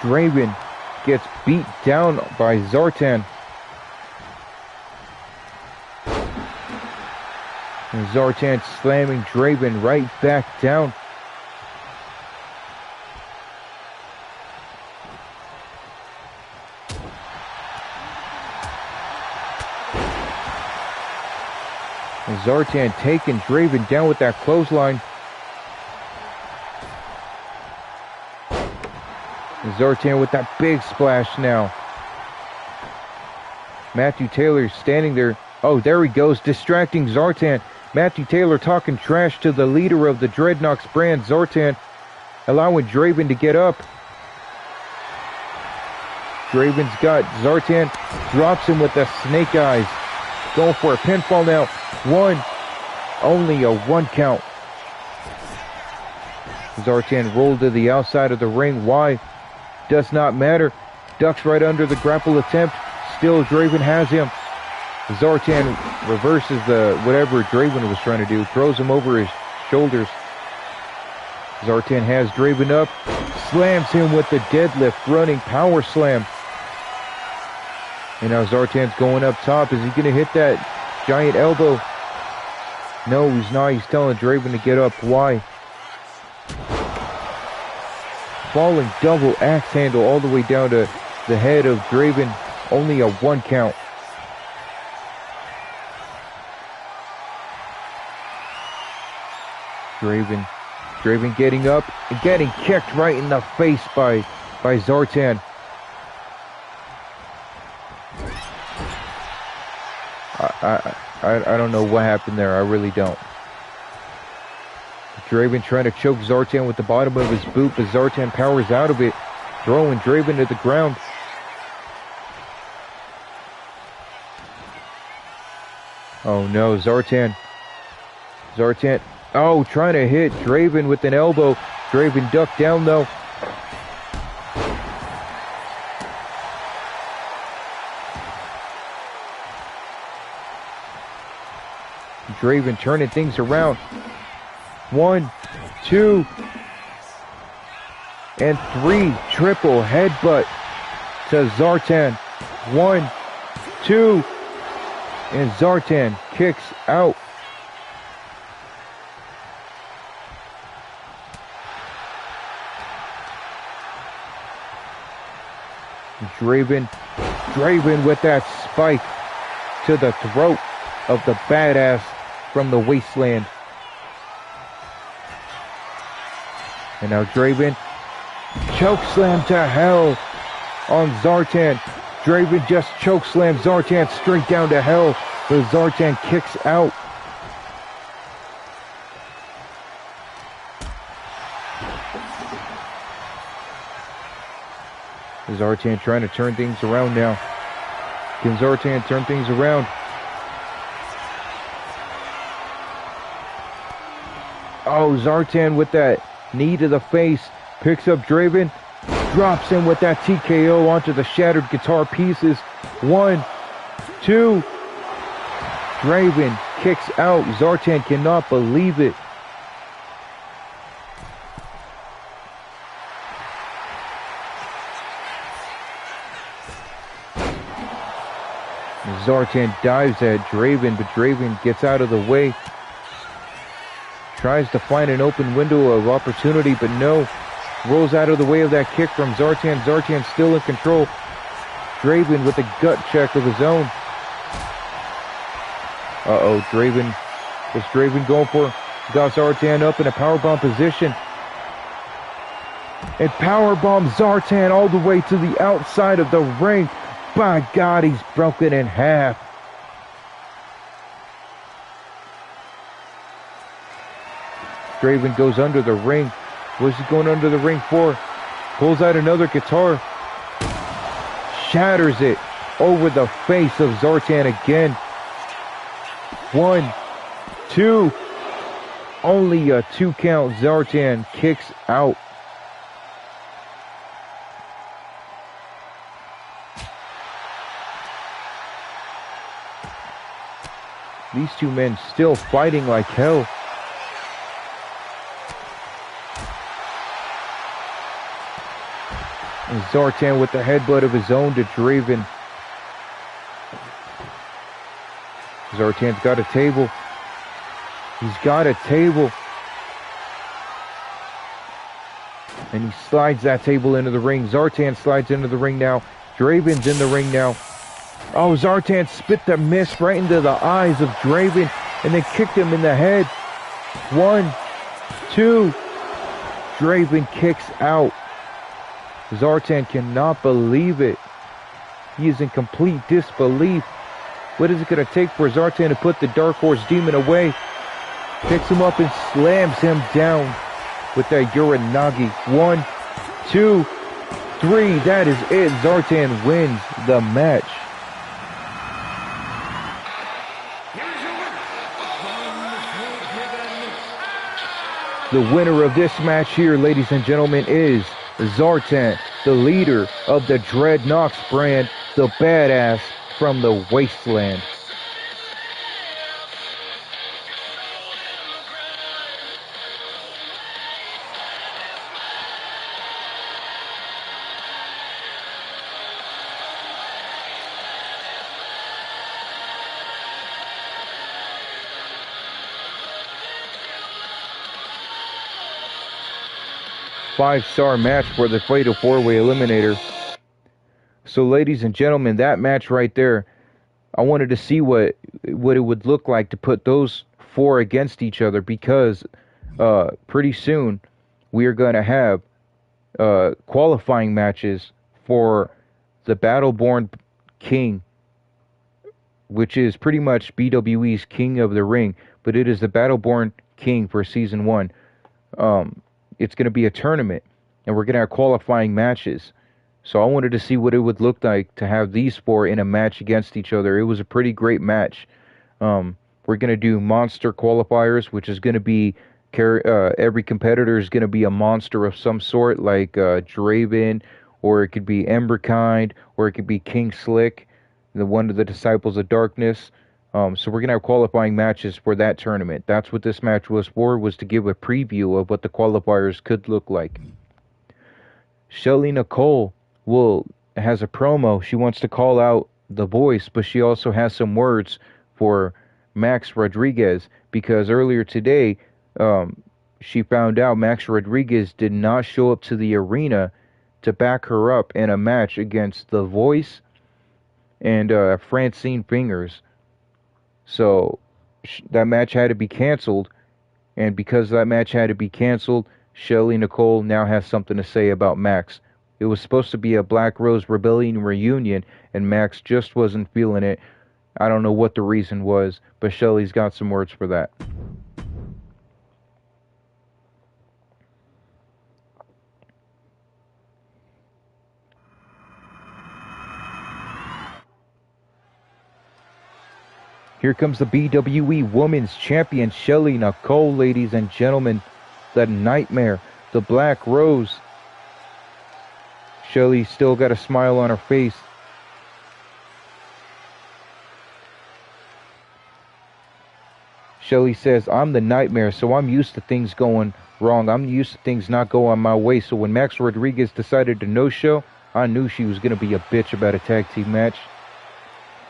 Draven gets beat down by Zartan. And Zartan slamming Draven right back down. And Zartan taking Draven down with that clothesline. And Zartan with that big splash now. Matthew Taylor standing there. Oh, there he goes, distracting Zartan. Matthew Taylor talking trash to the leader of the Dreadnoks brand, Zartan, allowing Draven to get up. Draven's got Zartan, drops him with the snake eyes. Going for a pinfall now. 1, only a 1 count. Zartan rolled to the outside of the ring. Why? Does not matter. Ducks right under the grapple attempt. Still, Draven has him. Zartan reverses the whatever Draven was trying to do. Throws him over his shoulders. Zartan has Draven up. Slams him with the deadlift. Running power slam. And now Zartan's going up top. Is he going to hit that giant elbow? No, he's not. He's telling Draven to get up. Why? Falling double axe handle all the way down to the head of Draven. Only a 1 count. Draven getting up and getting kicked right in the face by Zartan. I don't know what happened there. I really don't. Draven trying to choke Zartan with the bottom of his boot, but Zartan powers out of it, throwing Draven to the ground. Oh no, Zartan. Oh, trying to hit Draven with an elbow. Draven ducked down though. Draven turning things around. 1, 2, and 3. Triple headbutt to Zartan. 1, 2, and Zartan kicks out. Draven with that spike to the throat of the badass from the wasteland. And now Draven chokeslam to hell on Zartan. Draven just chokeslams Zartan straight down to hell, but Zartan kicks out. Zartan trying to turn things around now. Can Zartan turn things around? Oh, Zartan with that knee to the face. Picks up Draven. Drops him with that TKO onto the shattered guitar pieces. 1, 2. Draven kicks out. Zartan cannot believe it. Zartan dives at Draven, but Draven gets out of the way. Tries to find an open window of opportunity, but no. Rolls out of the way of that kick from Zartan. Zartan still in control. Draven with a gut check of his own. Uh-oh, Draven. What's Draven going for? Got Zartan up in a powerbomb position. And powerbomb Zartan all the way to the outside of the ring. By God, he's broken in half. Draven goes under the ring. What's he going under the ring for? Pulls out another guitar. Shatters it over the face of Zartan again. 1, 2. Only a 2 count. Zartan kicks out. These two men still fighting like hell. And Zartan with the headbutt of his own to Draven. Zartan's got a table. He's got a table. And he slides that table into the ring. Zartan slides into the ring now. Draven's in the ring now. Oh, Zartan spit the mist right into the eyes of Draven and then kicked him in the head. 1, 2. Draven kicks out. Zartan cannot believe it. He is in complete disbelief. What is it going to take for Zartan to put the Dark Horse Demon away? Picks him up and slams him down with that Uranagi. 1, 2, 3. That is it. Zartan wins the match. The winner of this match here, ladies and gentlemen, is Zartan, the leader of the Dreadnoks brand, the badass from the wasteland. Five-star match for the Fatal 4-Way Eliminator. So, ladies and gentlemen, that match right there, I wanted to see what it would look like to put those 4 against each other, because pretty soon we are going to have qualifying matches for the Battleborn King, which is pretty much BWE's King of the Ring, but it is the Battleborn King for Season 1. It's going to be a tournament, and we're going to have qualifying matches. So I wanted to see what it would look like to have these 4 in a match against each other. It was a pretty great match. We're going to do monster qualifiers, which is going to be every competitor is going to be a monster of some sort, like Draven, or it could be Emberkind, or it could be King Slick, one of the Disciples of Darkness. So we're going to have qualifying matches for that tournament. That's what this match was for, was to give a preview of what the qualifiers could look like. Shelly Nicole has a promo. She wants to call out the Voice, but she also has some words for Max Rodriguez, because earlier today she found out Max Rodriguez did not show up to the arena to back her up in a match against the Voice and Francine Fingers. So that match had to be canceled, and because that match had to be canceled, Shelly Nicole now has something to say about Max. It was supposed to be a Black Rose Rebellion reunion, and Max just wasn't feeling it. I don't know what the reason was, but Shelly's got some words for that. Here comes the BWE Women's Champion, Shelly Nicole, ladies and gentlemen. The Nightmare, the Black Rose. Shelly still got a smile on her face. Shelly says, I'm the Nightmare, so I'm used to things going wrong. I'm used to things not going my way. So when Max Rodriguez decided to no-show, I knew she was going to be a bitch about a tag team match.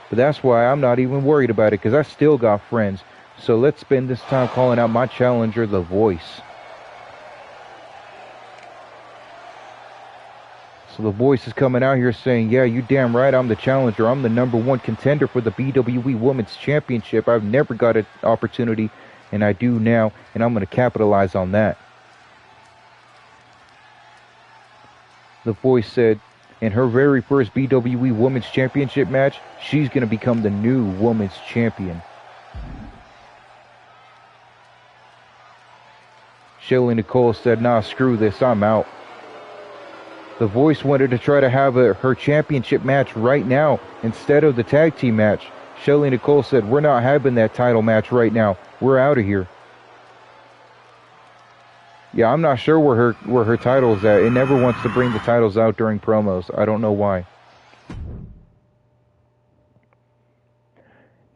But that's why I'm not even worried about it, because I still got friends. So let's spend this time calling out my challenger, The Voice. So The Voice is coming out here saying, yeah, you damn right, I'm the challenger. I'm the #1 contender for the BWE Women's Championship. I've never got an opportunity, and I do now, and I'm going to capitalize on that. The Voice said, in her very first BWE Women's Championship match, she's going to become the new Women's Champion. Shelly Nicole said, nah, screw this, I'm out. The Voice wanted to try to have her championship match right now instead of the tag team match. Shelly Nicole said, we're not having that title match right now. We're out of here. Yeah, I'm not sure where her title's at. It never wants to bring the titles out during promos. I don't know why.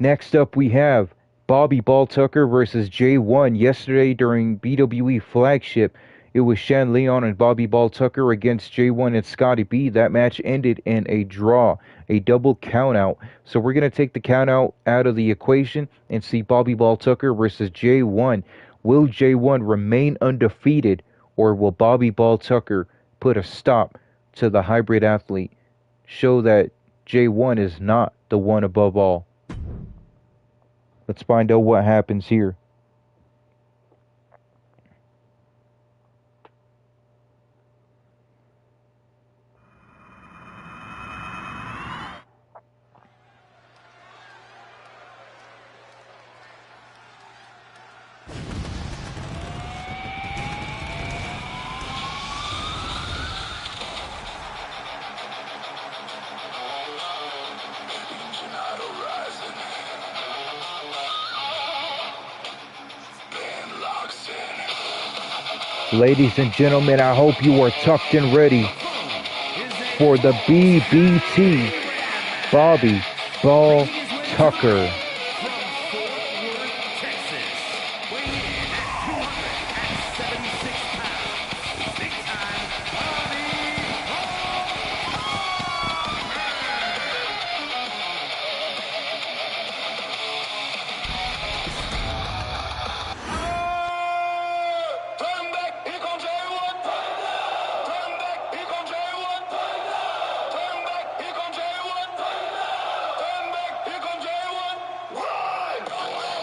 Next up, we have Bobby Ball Tucker versus J1. Yesterday during BWE Flagship, it was Shan Leon and Bobby Ball Tucker against J1 and Scotty B. That match ended in a draw, a double countout. So we're going to take the countout out of the equation and see Bobby Ball Tucker versus J1. Will J1 remain undefeated, or will Bobby Ball Tucker put a stop to the hybrid athlete? Show that J1 is not the one above all. Let's find out what happens here. Ladies and gentlemen, I hope you are tucked and ready for the BBT, Bobby Ball Tucker.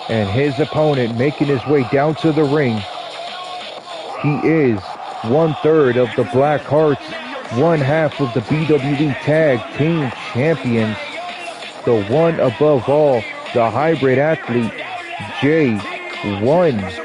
And his opponent making his way down to the ring. He is 1/3 of the Black Hearts, 1/2 of the BWE Tag Team Champions, the one above all, the hybrid athlete, J1.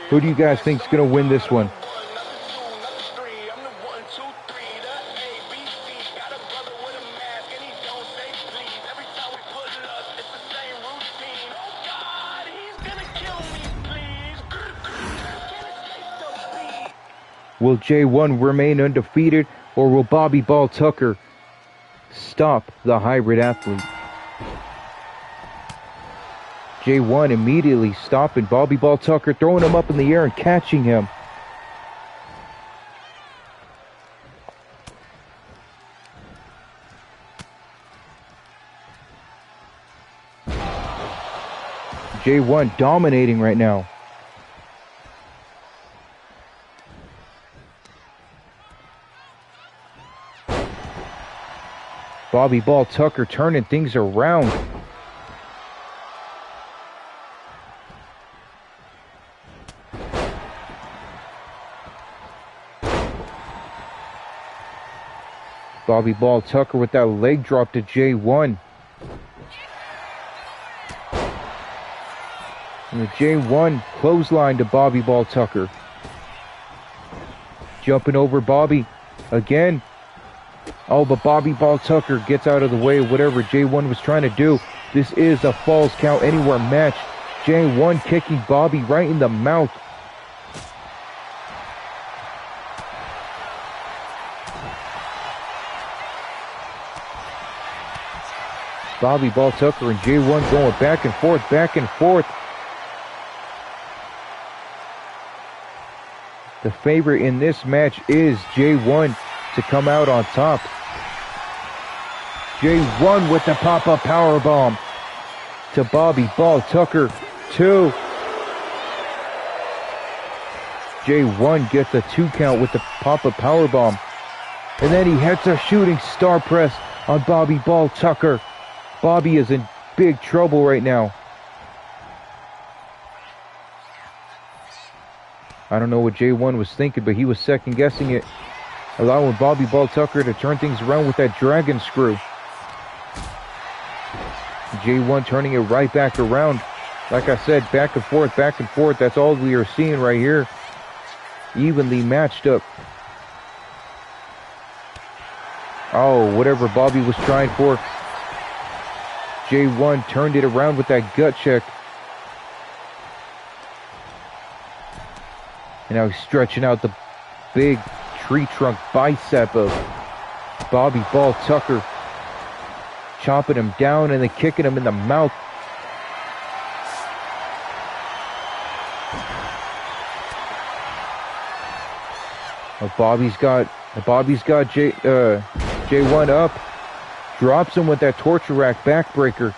Who do you guys think is going to win this one? Will J1 remain undefeated, or will Bobby Ball Tucker stop the hybrid athlete? J1 immediately stopping Bobby Ball Tucker, throwing him up in the air and catching him. J1 dominating right now. Bobby Ball Tucker turning things around. Bobby Ball Tucker with that leg drop to J1. And the J1 clothesline to Bobby Ball Tucker. Jumping over Bobby again. Oh, but Bobby Ball Tucker gets out of the way of whatever J1 was trying to do. This is a Falls Count Anywhere match. J1 kicking Bobby right in the mouth. Bobby Ball Tucker and J1 going back and forth, back and forth. The favorite in this match is J1 to come out on top. J1 with the pop-up powerbomb to Bobby Ball Tucker. 2. J1 gets a 2 count with the pop-up powerbomb. And then he hits a shooting star press on Bobby Ball Tucker. Bobby is in big trouble right now. I don't know what J1 was thinking, but he was second guessing it, allowing Bobby Ball Tucker to turn things around with that dragon screw. J1 turning it right back around. Like I said, back and forth, back and forth. That's all we are seeing right here. Evenly matched up. Oh, whatever Bobby was trying for. J1 turned it around with that gut check. And now he's stretching out the big tree trunk bicep of Bobby Ball Tucker. Chopping him down and then kicking him in the mouth. Bobby's got J1 up. Drops him with that torture rack backbreaker.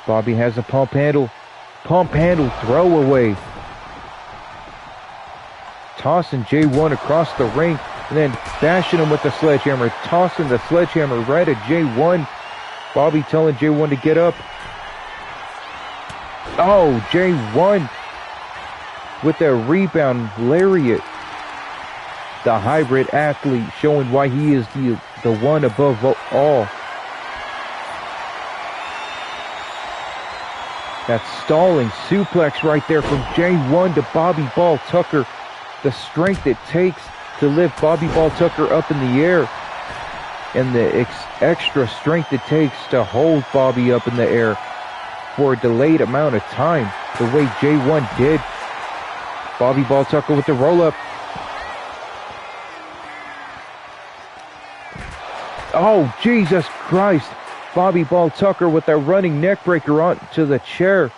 Bobby has a pump handle throwaway. Tossing J1 across the ring and then bashing him with the sledgehammer. Tossing the sledgehammer right at J1. Bobby telling J1 to get up. Oh, J1 with the rebound lariat. The hybrid athlete showing why he is the one above all. That stalling suplex right there from J1 to Bobby Ball Tucker. The strength it takes to lift Bobby Ball Tucker up in the air. And the extra strength it takes to hold Bobby up in the air for a delayed amount of time. The way J1 did. Bobby Ball Tucker with the roll-up. Oh, Jesus Christ. Bobby Ball Tucker with that running neck breaker onto the chair.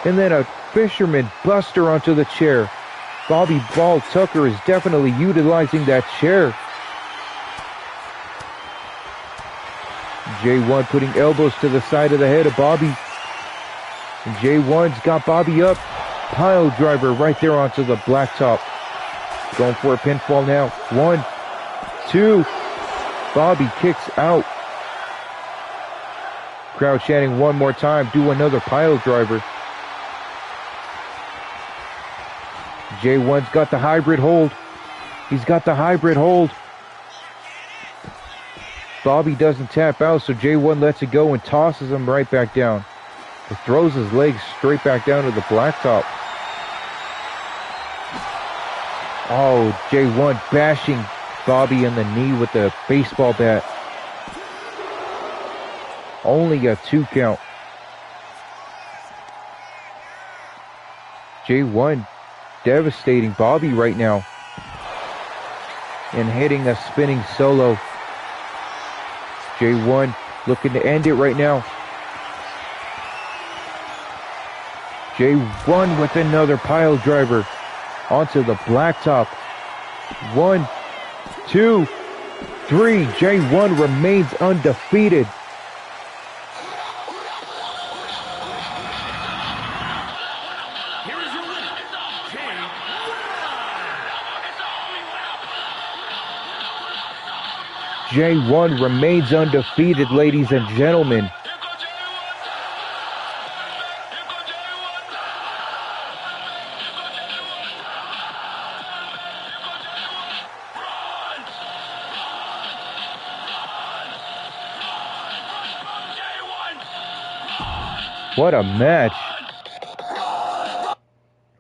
And then a fisherman buster onto the chair. Bobby Ball Tucker is definitely utilizing that chair. J1 putting elbows to the side of the head of Bobby. And J1's got Bobby up. Pile driver right there onto the blacktop. Going for a pinfall now. 1, 2. Bobby kicks out. Crowd chanting one more time. Do another pile driver. J1's got the hybrid hold. He's got the hybrid hold. Bobby doesn't tap out, so J1 lets it go and tosses him right back down. He throws his legs straight back down to the blacktop. Oh, J1 bashing Bobby in the knee with the baseball bat. Only a 2 count. J1 devastating Bobby right now. And hitting a spinning solo. J1 looking to end it right now. J1 with another pile driver onto the blacktop. 1, 2, 3. J1 remains undefeated. J1 remains undefeated, ladies and gentlemen. What a match.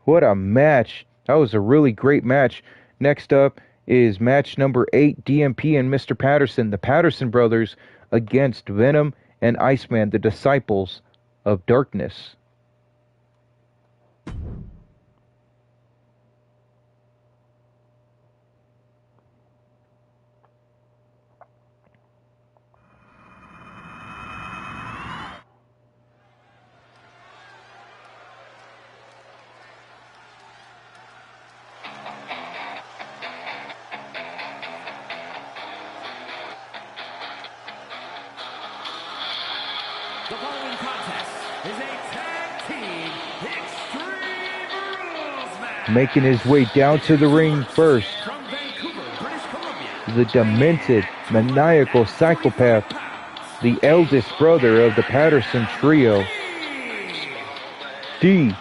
What a match. That was a really great match. Next up is match number 8, DMP and Mr. Patterson, the Patterson Brothers, against Venom and Iceman, the Disciples of Darkness. The following contest is a tag team Extreme Rules match. Making his way down to the ring first, From Vancouver, British Columbia, the demented, maniacal psychopath, the eldest brother of the Patterson trio, DMP.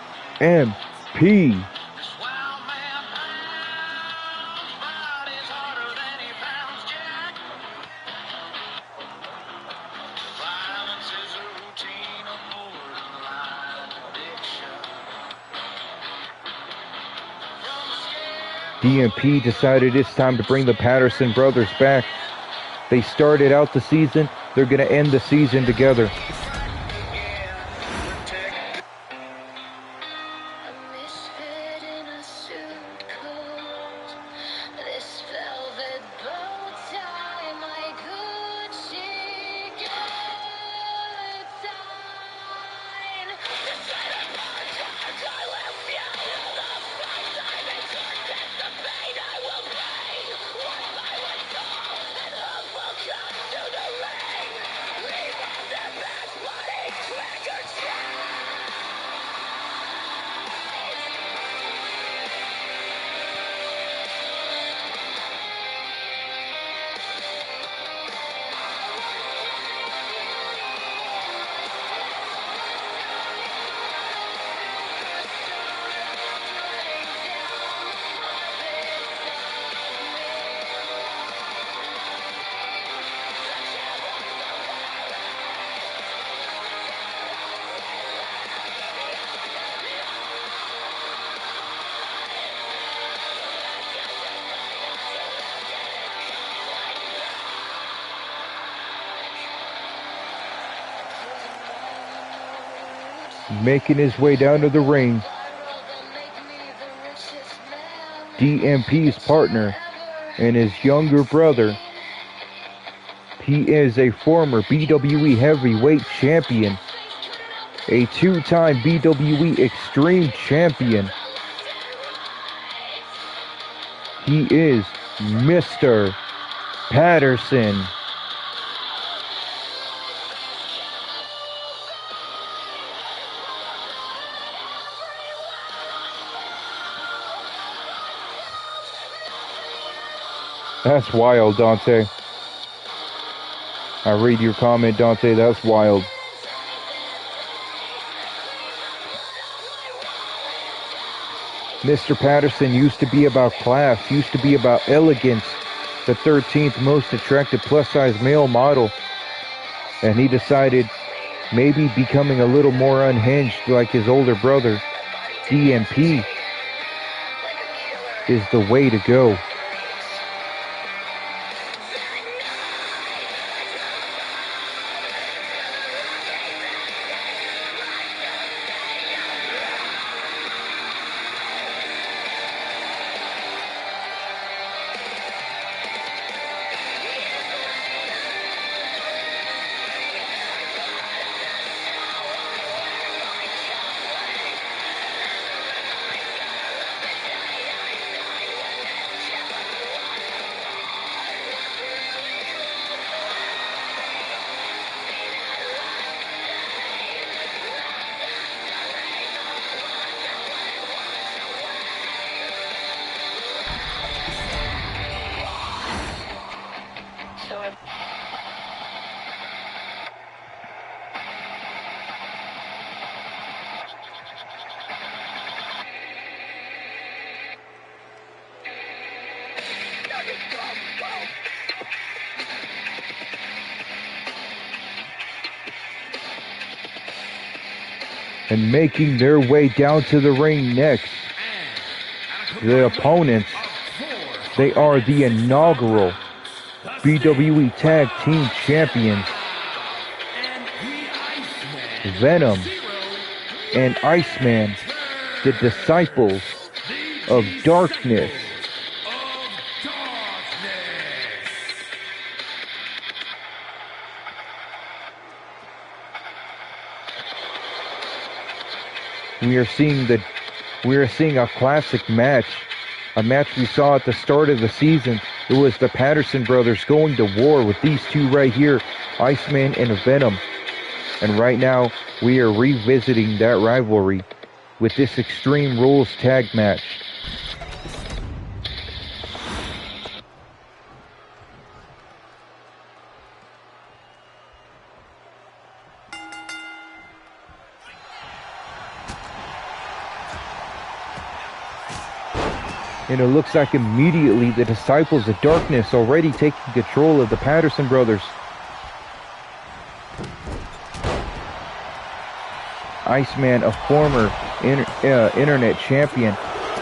DMP decided it's time to bring the Patterson Brothers back. They started out the season, they're going to end the season together. Making his way down to the ring, DMP's partner and his younger brother. He is a former BWE Heavyweight Champion, a two-time BWE Extreme Champion. He is Mr. Patterson. That's wild, Dante. I read your comment, Dante. That's wild. Mr. Patterson used to be about class, used to be about elegance, the 13th most attractive plus-size male model. And he decided maybe becoming a little more unhinged like his older brother, DMP, is the way to go. And making their way down to the ring next, the opponents, they are the inaugural BWE Tag Team Champions, Venom and Iceman, the disciples of darkness. We are seeing a classic match, a match we saw at the start of the season. It was the Patterson Brothers going to war with these two right here, Iceman and Venom. And right now, we are revisiting that rivalry with this Extreme Rules tag match. And it looks like immediately the Disciples of Darkness already taking control of the Patterson Brothers. Iceman, a former internet champion,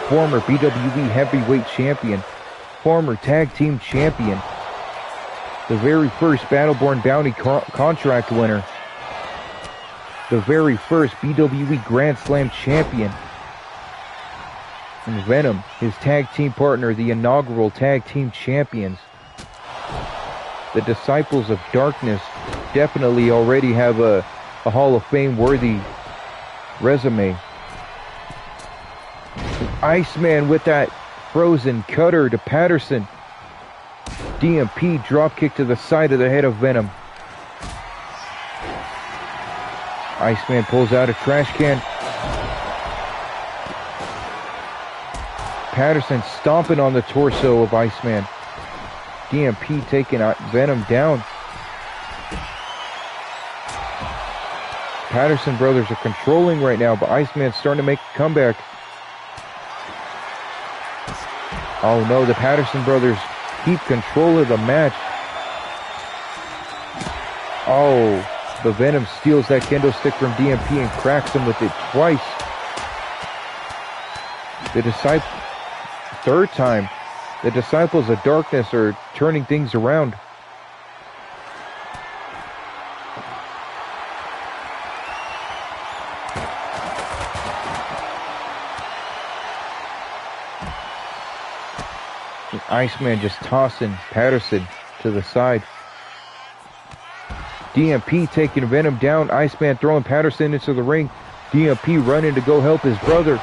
former BWE heavyweight champion, former tag team champion, the very first Battleborn Bounty contract winner, the very first BWE Grand Slam champion, and Venom, his tag team partner, the inaugural tag team champions. The Disciples of Darkness definitely already have a Hall of Fame worthy resume. Iceman with that frozen cutter to Patterson. DMP dropkick to the side of the head of Venom. Iceman pulls out a trash can. Patterson stomping on the torso of Iceman. DMP taking Venom down. Patterson Brothers are controlling right now, but Iceman's starting to make a comeback. Oh no, the Patterson Brothers keep control of the match. Oh, the Venom steals that kendo stick from DMP and cracks him with it twice. Third time, the Disciples of Darkness are turning things around. Iceman just tossing Patterson to the side. DMP taking Venom down. Iceman throwing Patterson into the ring. DMP running to go help his brother.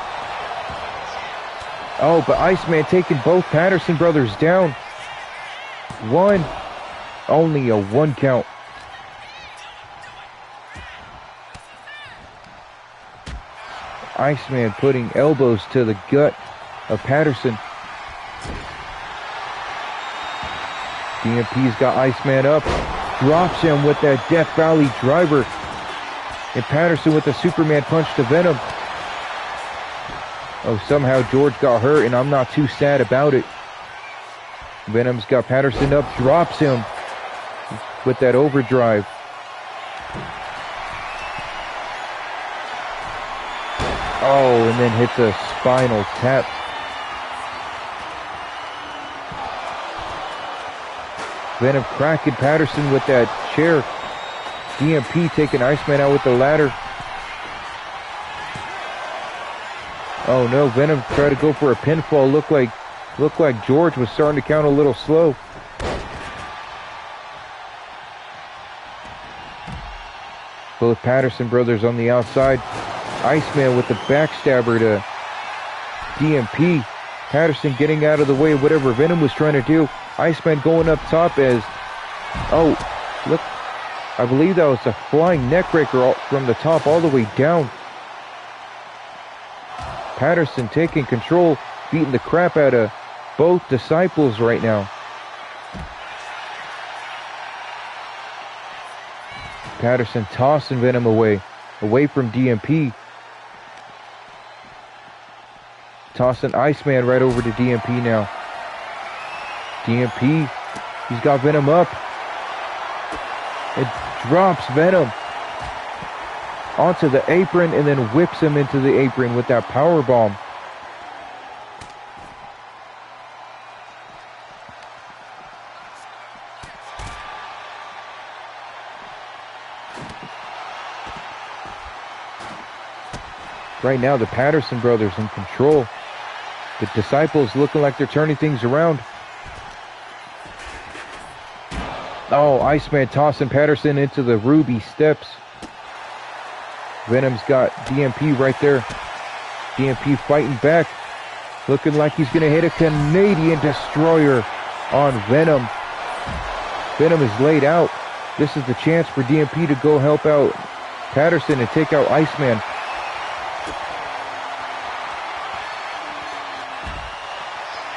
Oh, but Iceman taking both Patterson brothers down. Only a 1 count. Iceman putting elbows to the gut of Patterson. DMP's got Iceman up. Drops him with that Death Valley driver. And Patterson with the Superman punch to Venom. Oh, somehow George got hurt, and I'm not too sad about it. Venom's got Patterson up, drops him with that overdrive. Oh, and then hits a spinal tap. Venom cracking Patterson with that chair. DMP taking Iceman out with the ladder. Oh no, Venom tried to go for a pinfall. Looked like George was starting to count a little slow. Both Patterson brothers on the outside. Iceman with the backstabber to DMP. Patterson getting out of the way of whatever Venom was trying to do. Iceman going up top as... Oh, look. I believe that was a flying neckbreaker from the top all the way down. Patterson taking control, beating the crap out of both Disciples right now. Patterson tossing Venom away from DMP. Tossing Iceman right over to DMP now. DMP, he's got Venom up. It drops Venom onto the apron and then whips him into the apron with that power bomb. Right now, the Patterson brothers in control. The Disciples looking like they're turning things around. Oh, Iceman tossing Patterson into the Ruby steps. Venom's got DMP right there. DMP fighting back. Looking like he's going to hit a Canadian Destroyer on Venom. Venom is laid out. This is the chance for DMP to go help out Patterson and take out Iceman.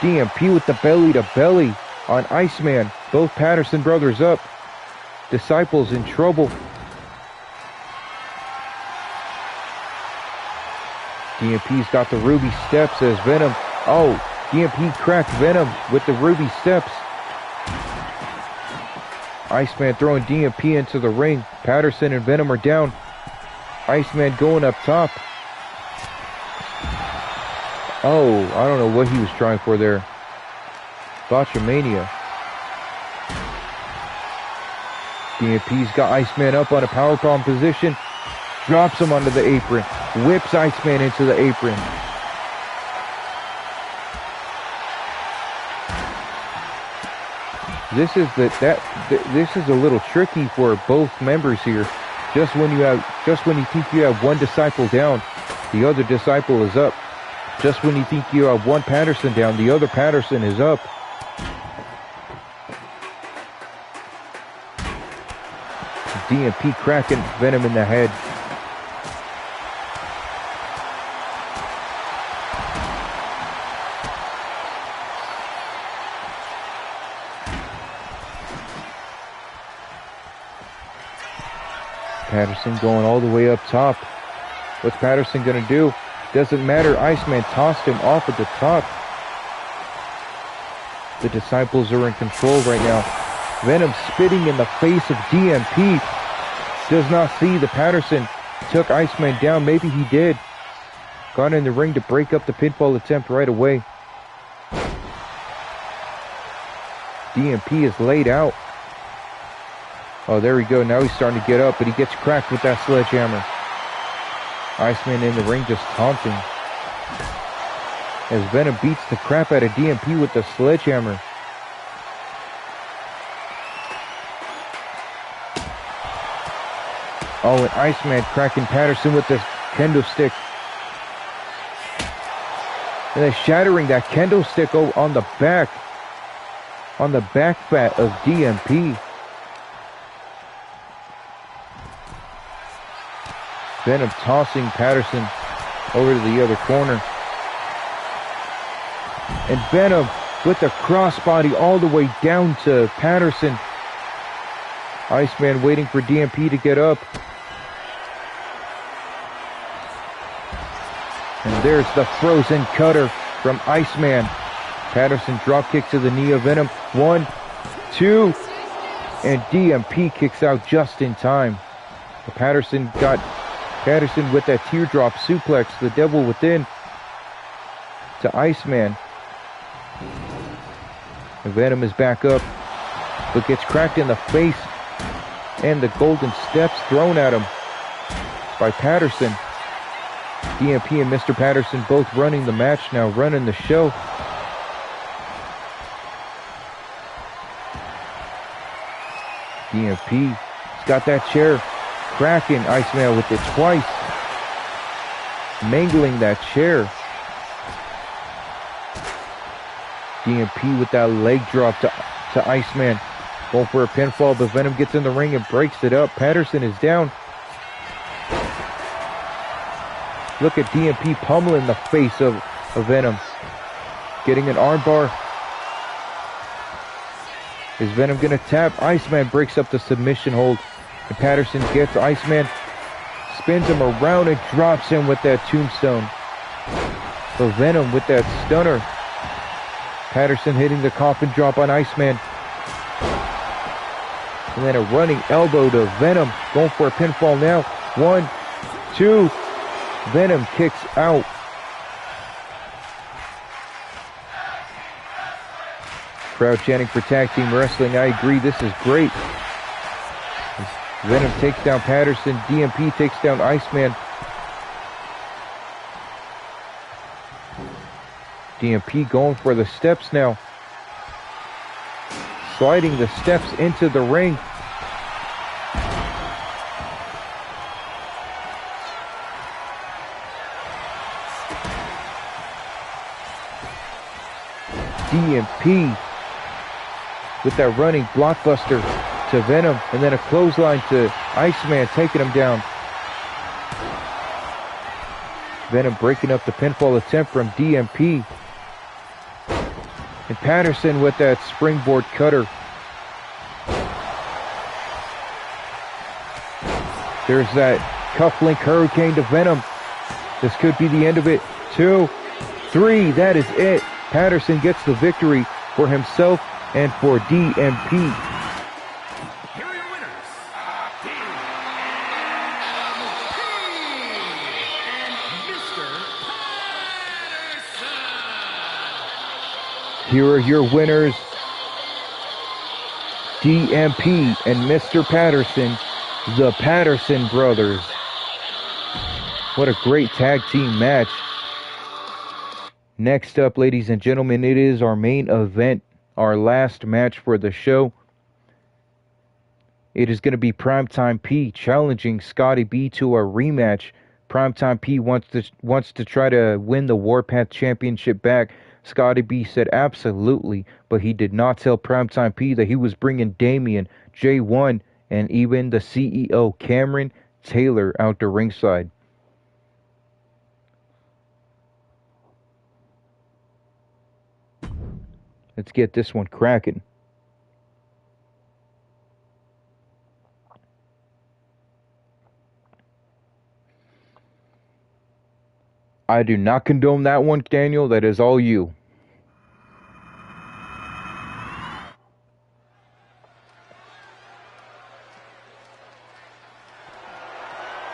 DMP with the belly to belly on Iceman. Both Patterson brothers up. Disciples in trouble. DMP's got the Ruby steps as Venom. Oh, DMP cracked Venom with the ruby steps. Iceman throwing DMP into the ring. Patterson and Venom are down. Iceman going up top. Oh, I don't know what he was trying for there. Botchamania. DMP's got Iceman up on a powerbomb position. Drops him onto the apron. Whips Iceman into the apron. This is a little tricky for both members here. Just when you think you have one disciple down, the other disciple is up. Just when you think you have one Patterson down, the other Patterson is up. DMP cracking Venom in the head. Patterson going all the way up top. What's Patterson going to do? Doesn't matter. Iceman tossed him off at the top. The disciples are in control right now. Venom spitting in the face of DMP. Does not see the Patterson took Iceman down. Maybe he did. Got in the ring to break up the pinfall attempt right away. DMP is laid out. Oh, there we go. Now he's starting to get up, but he gets cracked with that sledgehammer. Iceman in the ring just taunting. As Venom beats the crap out of DMP with the sledgehammer. Oh, and Iceman cracking Patterson with the kendo stick. And then shattering that kendo stick on the back. On the back fat of DMP. Venom tossing Patterson over to the other corner. And Venom with the crossbody all the way down to Patterson. Iceman waiting for DMP to get up. And there's the frozen cutter from Iceman. Patterson drop kick to the knee of Venom. 1, 2, and DMP kicks out just in time. Patterson with that teardrop suplex, the devil within, to Iceman. And Venom is back up, but gets cracked in the face, and the golden steps thrown at him by Patterson. DMP and Mr. Patterson both running the match now, running the show. DMP's got that chair, cracking Iceman with it twice. Mangling that chair. DMP with that leg drop to Iceman. Going for a pinfall, but Venom gets in the ring and breaks it up. Patterson is down. Look at DMP pummeling the face of Venom. Getting an armbar. Is Venom going to tap? Iceman breaks up the submission hold. And Patterson gets Iceman. Spins him around and drops him with that tombstone. So Venom with that stunner. Patterson hitting the coffin drop on Iceman. And then a running elbow to Venom. Going for a pinfall now. 1, 2. Venom kicks out. Crowd chanting for tag team wrestling. I agree, this is great. Venom takes down Patterson. DMP takes down Iceman. DMP going for the steps now. Sliding the steps into the ring. DMP with that running blockbuster to Venom, and then a clothesline to Iceman, taking him down. Venom breaking up the pinfall attempt from DMP. And Patterson with that springboard cutter. There's that cufflink hurricane to Venom. This could be the end of it. 2, 3, that is it. Patterson gets the victory for himself and for DMP. Here are your winners, DMP and Mr. Patterson. Here are your winners, DMP and Mr. Patterson, the Patterson Brothers. What a great tag team match. Next up, ladies and gentlemen, it is our main event, our last match for the show. It is going to be Primetime P challenging Scotty B to a rematch. Primetime P wants to try to win the Warpath Championship back. Scotty B said absolutely, but he did not tell Primetime P that he was bringing Damien, J1, and even the CEO Cameron Taylor out to ringside. Let's get this one cracking. I do not condone that one, Daniel. That is all you.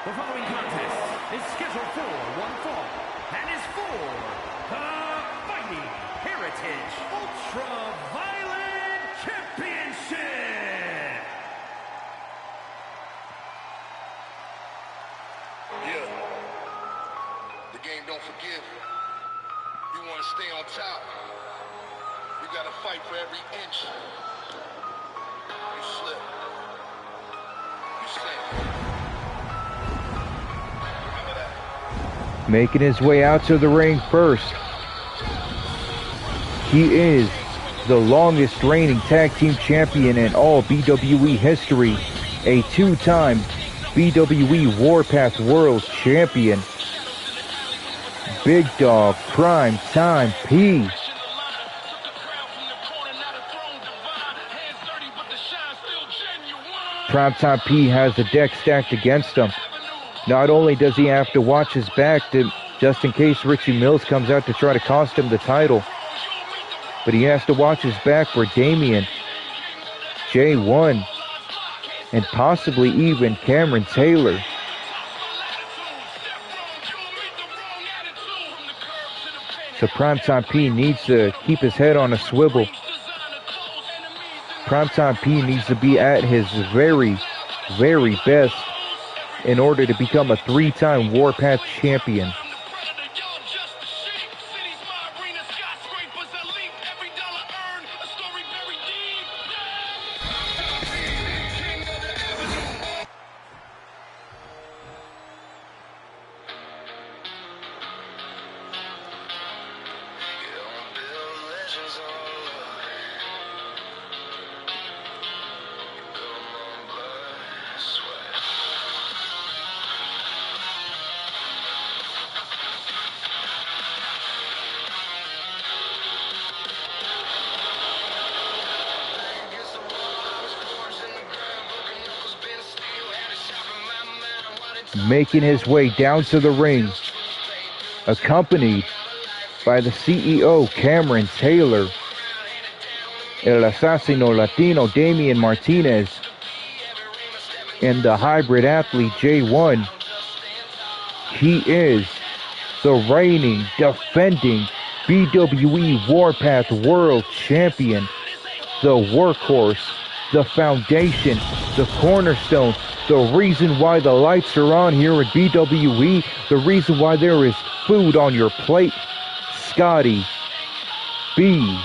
The following contest is scheduled for one fall and is for the Fighting Heritage Ultraviolet Championship. Yeah. The game don't forgive. You want to stay on top. You got to fight for every inch. You slip. You sink. Remember that. Making his way out to the ring first. He is the longest reigning tag team champion in all BWE history. A two-time BWE Warpath World Champion. Big Dog Primetime P. Primetime P has the deck stacked against him. Not only does he have to watch his back just in case Richie Mills comes out to try to cost him the title, but he has to watch his back for Damien, J1, and possibly even Cameron Taylor. So Primetime P needs to keep his head on a swivel. Primetime P needs to be at his very, very best in order to become a three-time Warpath champion. Making his way down to the ring, accompanied by the CEO Cameron Taylor, El Assassino Latino Damian Martinez, and the hybrid athlete J1. He is the reigning, defending BWE Warpath World Champion, the workhorse, the foundation, the cornerstone, the reason why the lights are on here at BWE, the reason why there is food on your plate, Scotty B.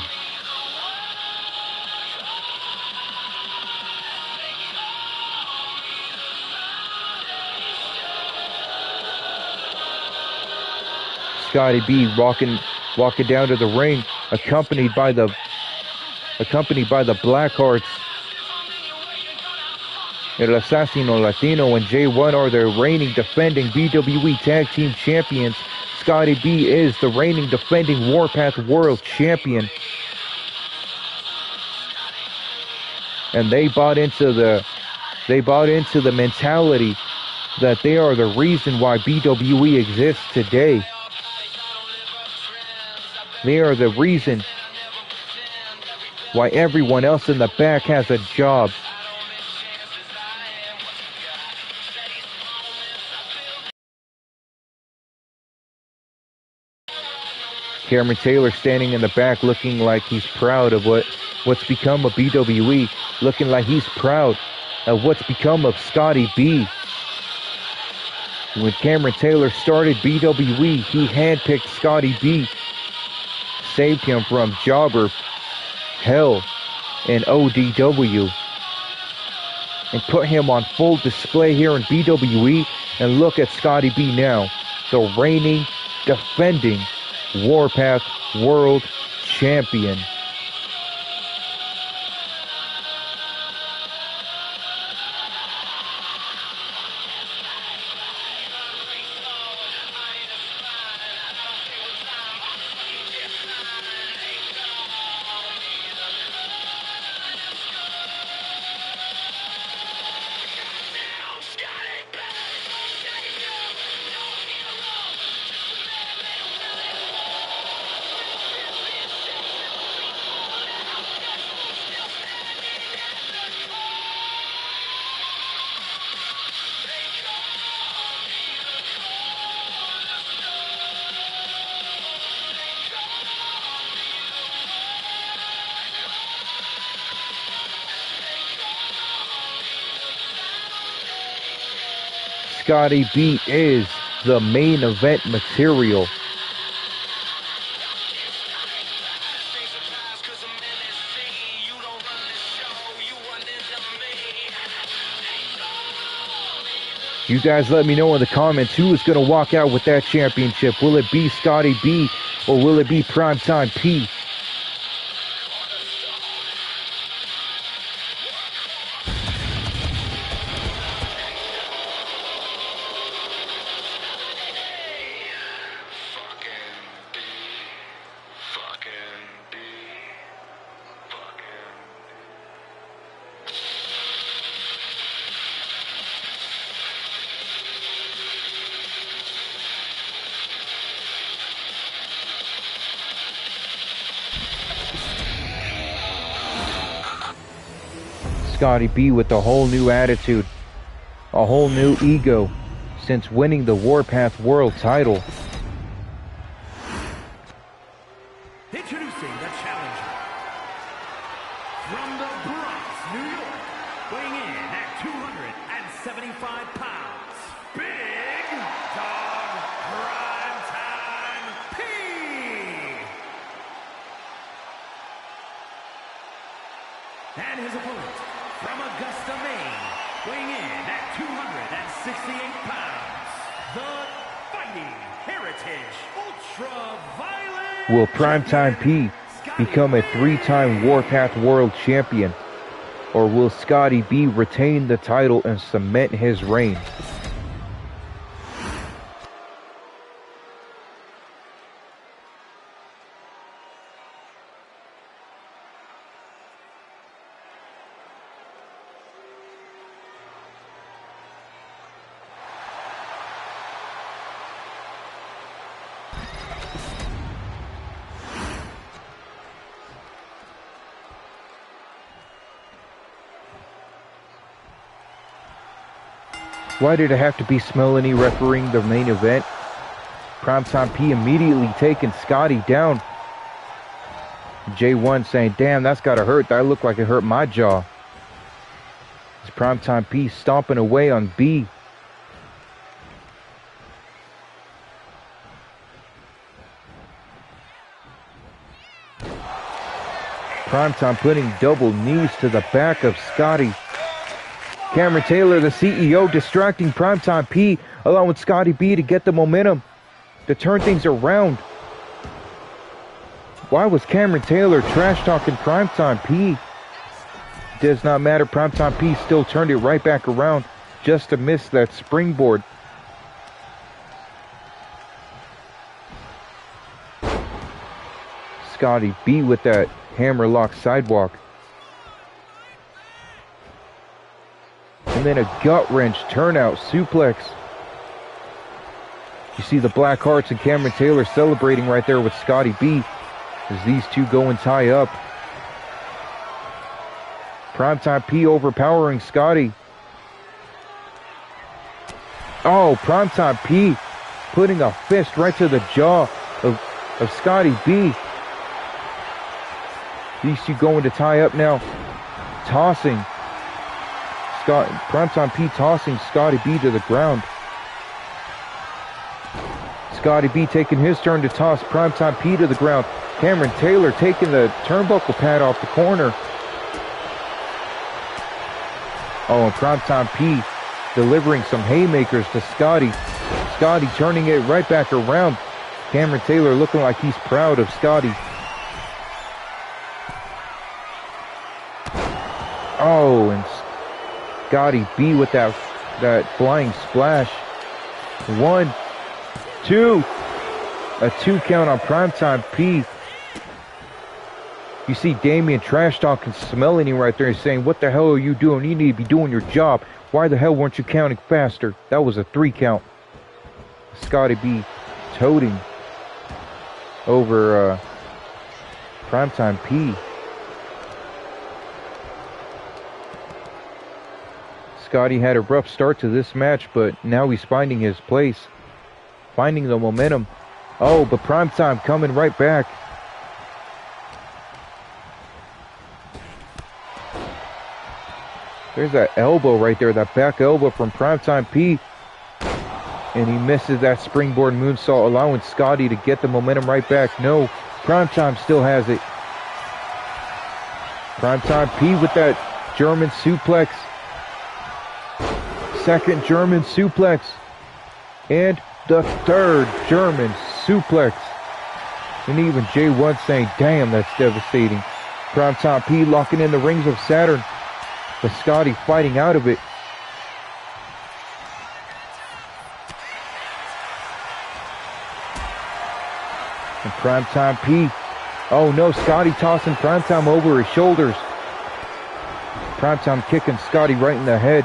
Scotty B walking down to the ring, accompanied by the Blackhearts. El Assassino Latino and J1 are the reigning defending BWE Tag Team Champions. Scotty B is the reigning defending Warpath World Champion. And they bought into the mentality that they are the reason why BWE exists today. They are the reason why everyone else in the back has a job. Cameron Taylor standing in the back looking like he's proud of what's become of BWE, looking like he's proud of what's become of Scotty B. When Cameron Taylor started BWE, he handpicked Scotty B, saved him from jobber hell and ODW, and put him on full display here in BWE. And look at Scotty B now, the reigning, defending Warpath World Champion. Scotty B is the main event material. You guys let me know in the comments who is going to walk out with that championship. Will it be Scotty B or will it be Primetime P? Scotty B with a whole new attitude, a whole new ego since winning the Warpath World title. Introducing the challenger from the Bronx, New York, weighing in at 275 pounds, Big Dog Primetime P. And his opponent from Augusta, Maine, weighing in at 268 pounds, the Fighting Heritage Ultraviolet. Will Primetime P become a 3-time Warpath World Champion? Or will Scotty B retain the title and cement his reign? Why did it have to be Smelany refereeing the main event? Primetime P immediately taking Scotty down. J1 saying, damn, that's gotta hurt. That looked like it hurt my jaw. It's Primetime P stomping away on B. Primetime putting double knees to the back of Scotty. Cameron Taylor, the CEO, distracting Primetime P, along with Scotty B to get the momentum, to turn things around. Why was Cameron Taylor trash-talking Primetime P? Does not matter, Primetime P still turned it right back around just to miss that springboard. Scotty B with that hammerlock sidewalk. And then a gut-wrench turnout suplex. You see the Black Hearts and Cameron Taylor celebrating right there with Scotty B. as these two go and tie up. Primetime P overpowering Scotty. Oh, Primetime P putting a fist right to the jaw of Scotty B. These two going to tie up now. Tossing. Primetime P tossing Scotty B to the ground. Scotty B taking his turn to toss Primetime P to the ground. Cameron Taylor taking the turnbuckle pad off the corner. Oh, and Primetime P delivering some haymakers to Scotty. Scotty turning it right back around. Cameron Taylor looking like he's proud of Scotty. Oh, and Scotty B with that flying splash. 1, 2. A 2 count on Primetime P. You see Damian trash talking Smelling right there saying, what the hell are you doing? You need to be doing your job. Why the hell weren't you counting faster? That was a 3 count. Scotty B toting over Primetime P. Scotty had a rough start to this match, but now he's finding his place. Finding the momentum. Oh, but Primetime coming right back. There's that elbow right there, that back elbow from Primetime P. And he misses that springboard moonsault, allowing Scotty to get the momentum right back. No, Primetime still has it. Primetime P with that German suplex. Second German suplex. And the third German suplex. And even J1 saying, damn, that's devastating. Primetime P locking in the rings of Saturn. But Scotty fighting out of it. And Primetime P. Oh no, Scotty tossing Primetime over his shoulders. Primetime kicking Scotty right in the head.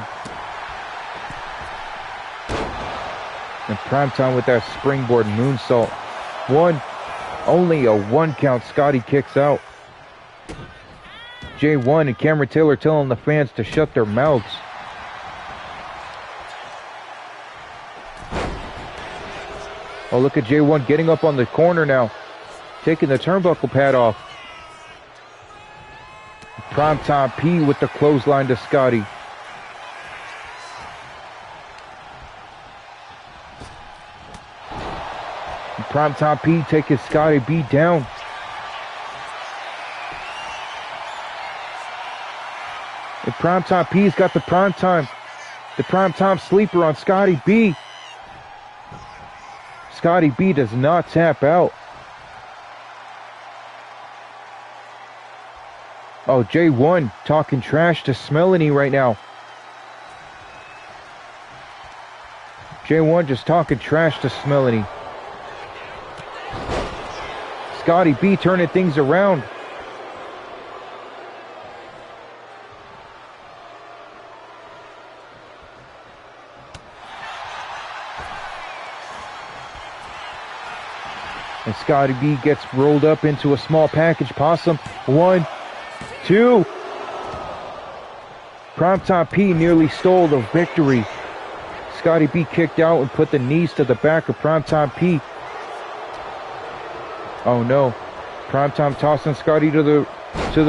And Primetime with that springboard moonsault. Only a 1 count. Scotty kicks out. J1 and Cameron Taylor telling the fans to shut their mouths. Oh, look at J1 getting up on the corner now. Taking the turnbuckle pad off. Primetime P with the clothesline to Scotty. And Primetime P taking Scotty B down. And Primetime P's got the primetime sleeper on Scotty B. Scotty B does not tap out. Oh, J1 talking trash to Smelly right now. J1 just talking trash to Smelly. Scotty B turning things around. And Scotty B gets rolled up into a small package possum. 1, 2. Primetime P nearly stole the victory. Scotty B kicked out and put the knees to the back of Primetime P. Oh no. Primetime tossing Scotty to the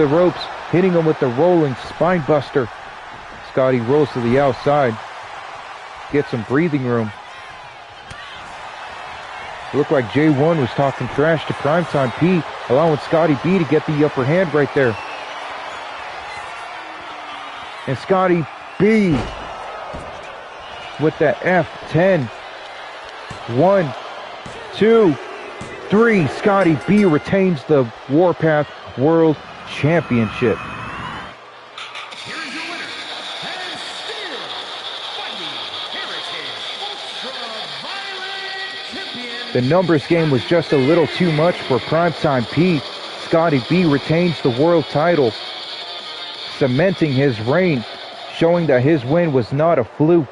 ropes, hitting him with the rolling spine buster. Scotty rolls to the outside. Get some breathing room. It looked like J1 was talking trash to Primetime P, allowing Scotty B to get the upper hand right there. And Scotty B with the F10. 1, 2, 3. Scotty B retains the Warpath World Championship. Here's your winner, and still fighting Heritage Ultra-Violent Champion. The numbers game was just a little too much for Primetime P. Scotty B retains the world title, cementing his reign, showing that his win was not a fluke.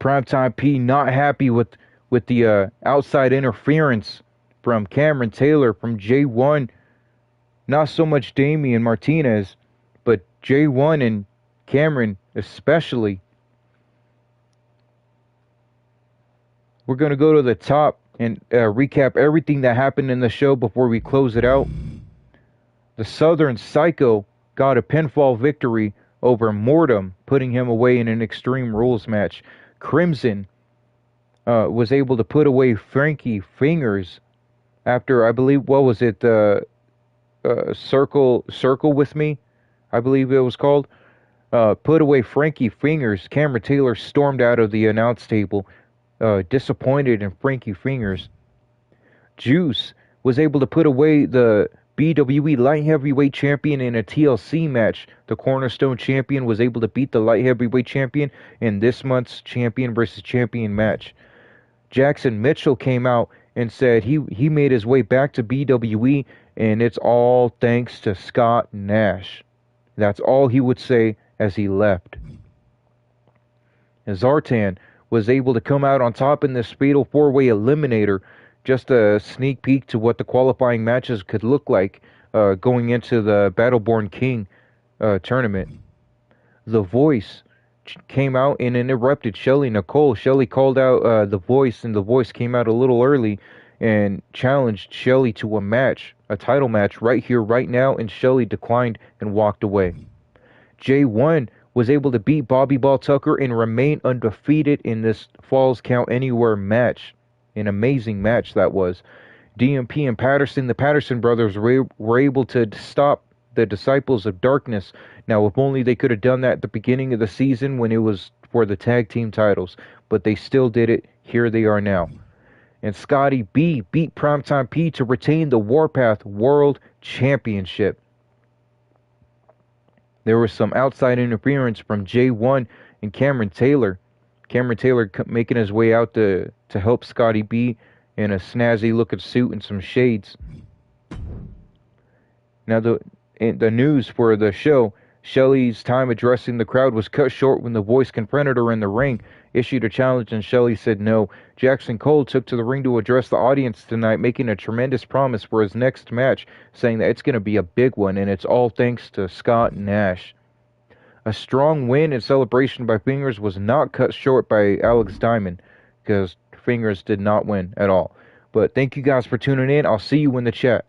Primetime P not happy with the outside interference from Cameron Taylor, from J1. Not so much Damian Martinez, but J1 and Cameron especially. We're going to go to the top and recap everything that happened in the show before we close it out. The Southern Psycho got a pinfall victory over Mortem, putting him away in an Extreme Rules match. Crimson was able to put away Frankie Fingers after, I believe, what was it, Circle With Me, I believe it was called. Put away Frankie Fingers. Cameron Taylor stormed out of the announce table, disappointed in Frankie Fingers. Juice was able to put away the BWE Light Heavyweight Champion in a TLC match. The Cornerstone Champion was able to beat the Light Heavyweight Champion in this month's Champion versus Champion match. Jackson Mitchell came out and said he made his way back to BWE, and it's all thanks to Scott Nash. That's all he would say as he left. Zartan was able to come out on top in this Fatal 4-Way Eliminator. Just a sneak peek to what the qualifying matches could look like going into the Battleborn King tournament. The Voice came out and interrupted Shelly Nicole. Shelly called out The Voice, and The Voice came out a little early and challenged Shelly to a match, a title match right here, right now, and Shelly declined and walked away. J1 was able to beat Bobby Ball Tucker and remain undefeated in this Falls Count Anywhere match. An amazing match that was. DMP and Patterson, the Patterson Brothers, were able to stop the Disciples of Darkness. Now, if only they could have done that at the beginning of the season when it was for the tag team titles. But they still did it. Here they are now. And Scotty B beat Primetime P to retain the Warpath World Championship. There was some outside interference from J1 and Cameron Taylor. Cameron Taylor making his way out to help Scotty B in a snazzy looking suit and some shades. Now the news for the show, Shelly's time addressing the crowd was cut short when The Voice confronted her in the ring, issued a challenge, and Shelly said no. Jackson Cole took to the ring to address the audience tonight, making a tremendous promise for his next match, saying that it's going to be a big one, and it's all thanks to Scott Nash. A strong win and celebration by Fingers was not cut short by Alex Diamond, because Fingers did not win at all. But thank you guys for tuning in. I'll see you in the chat.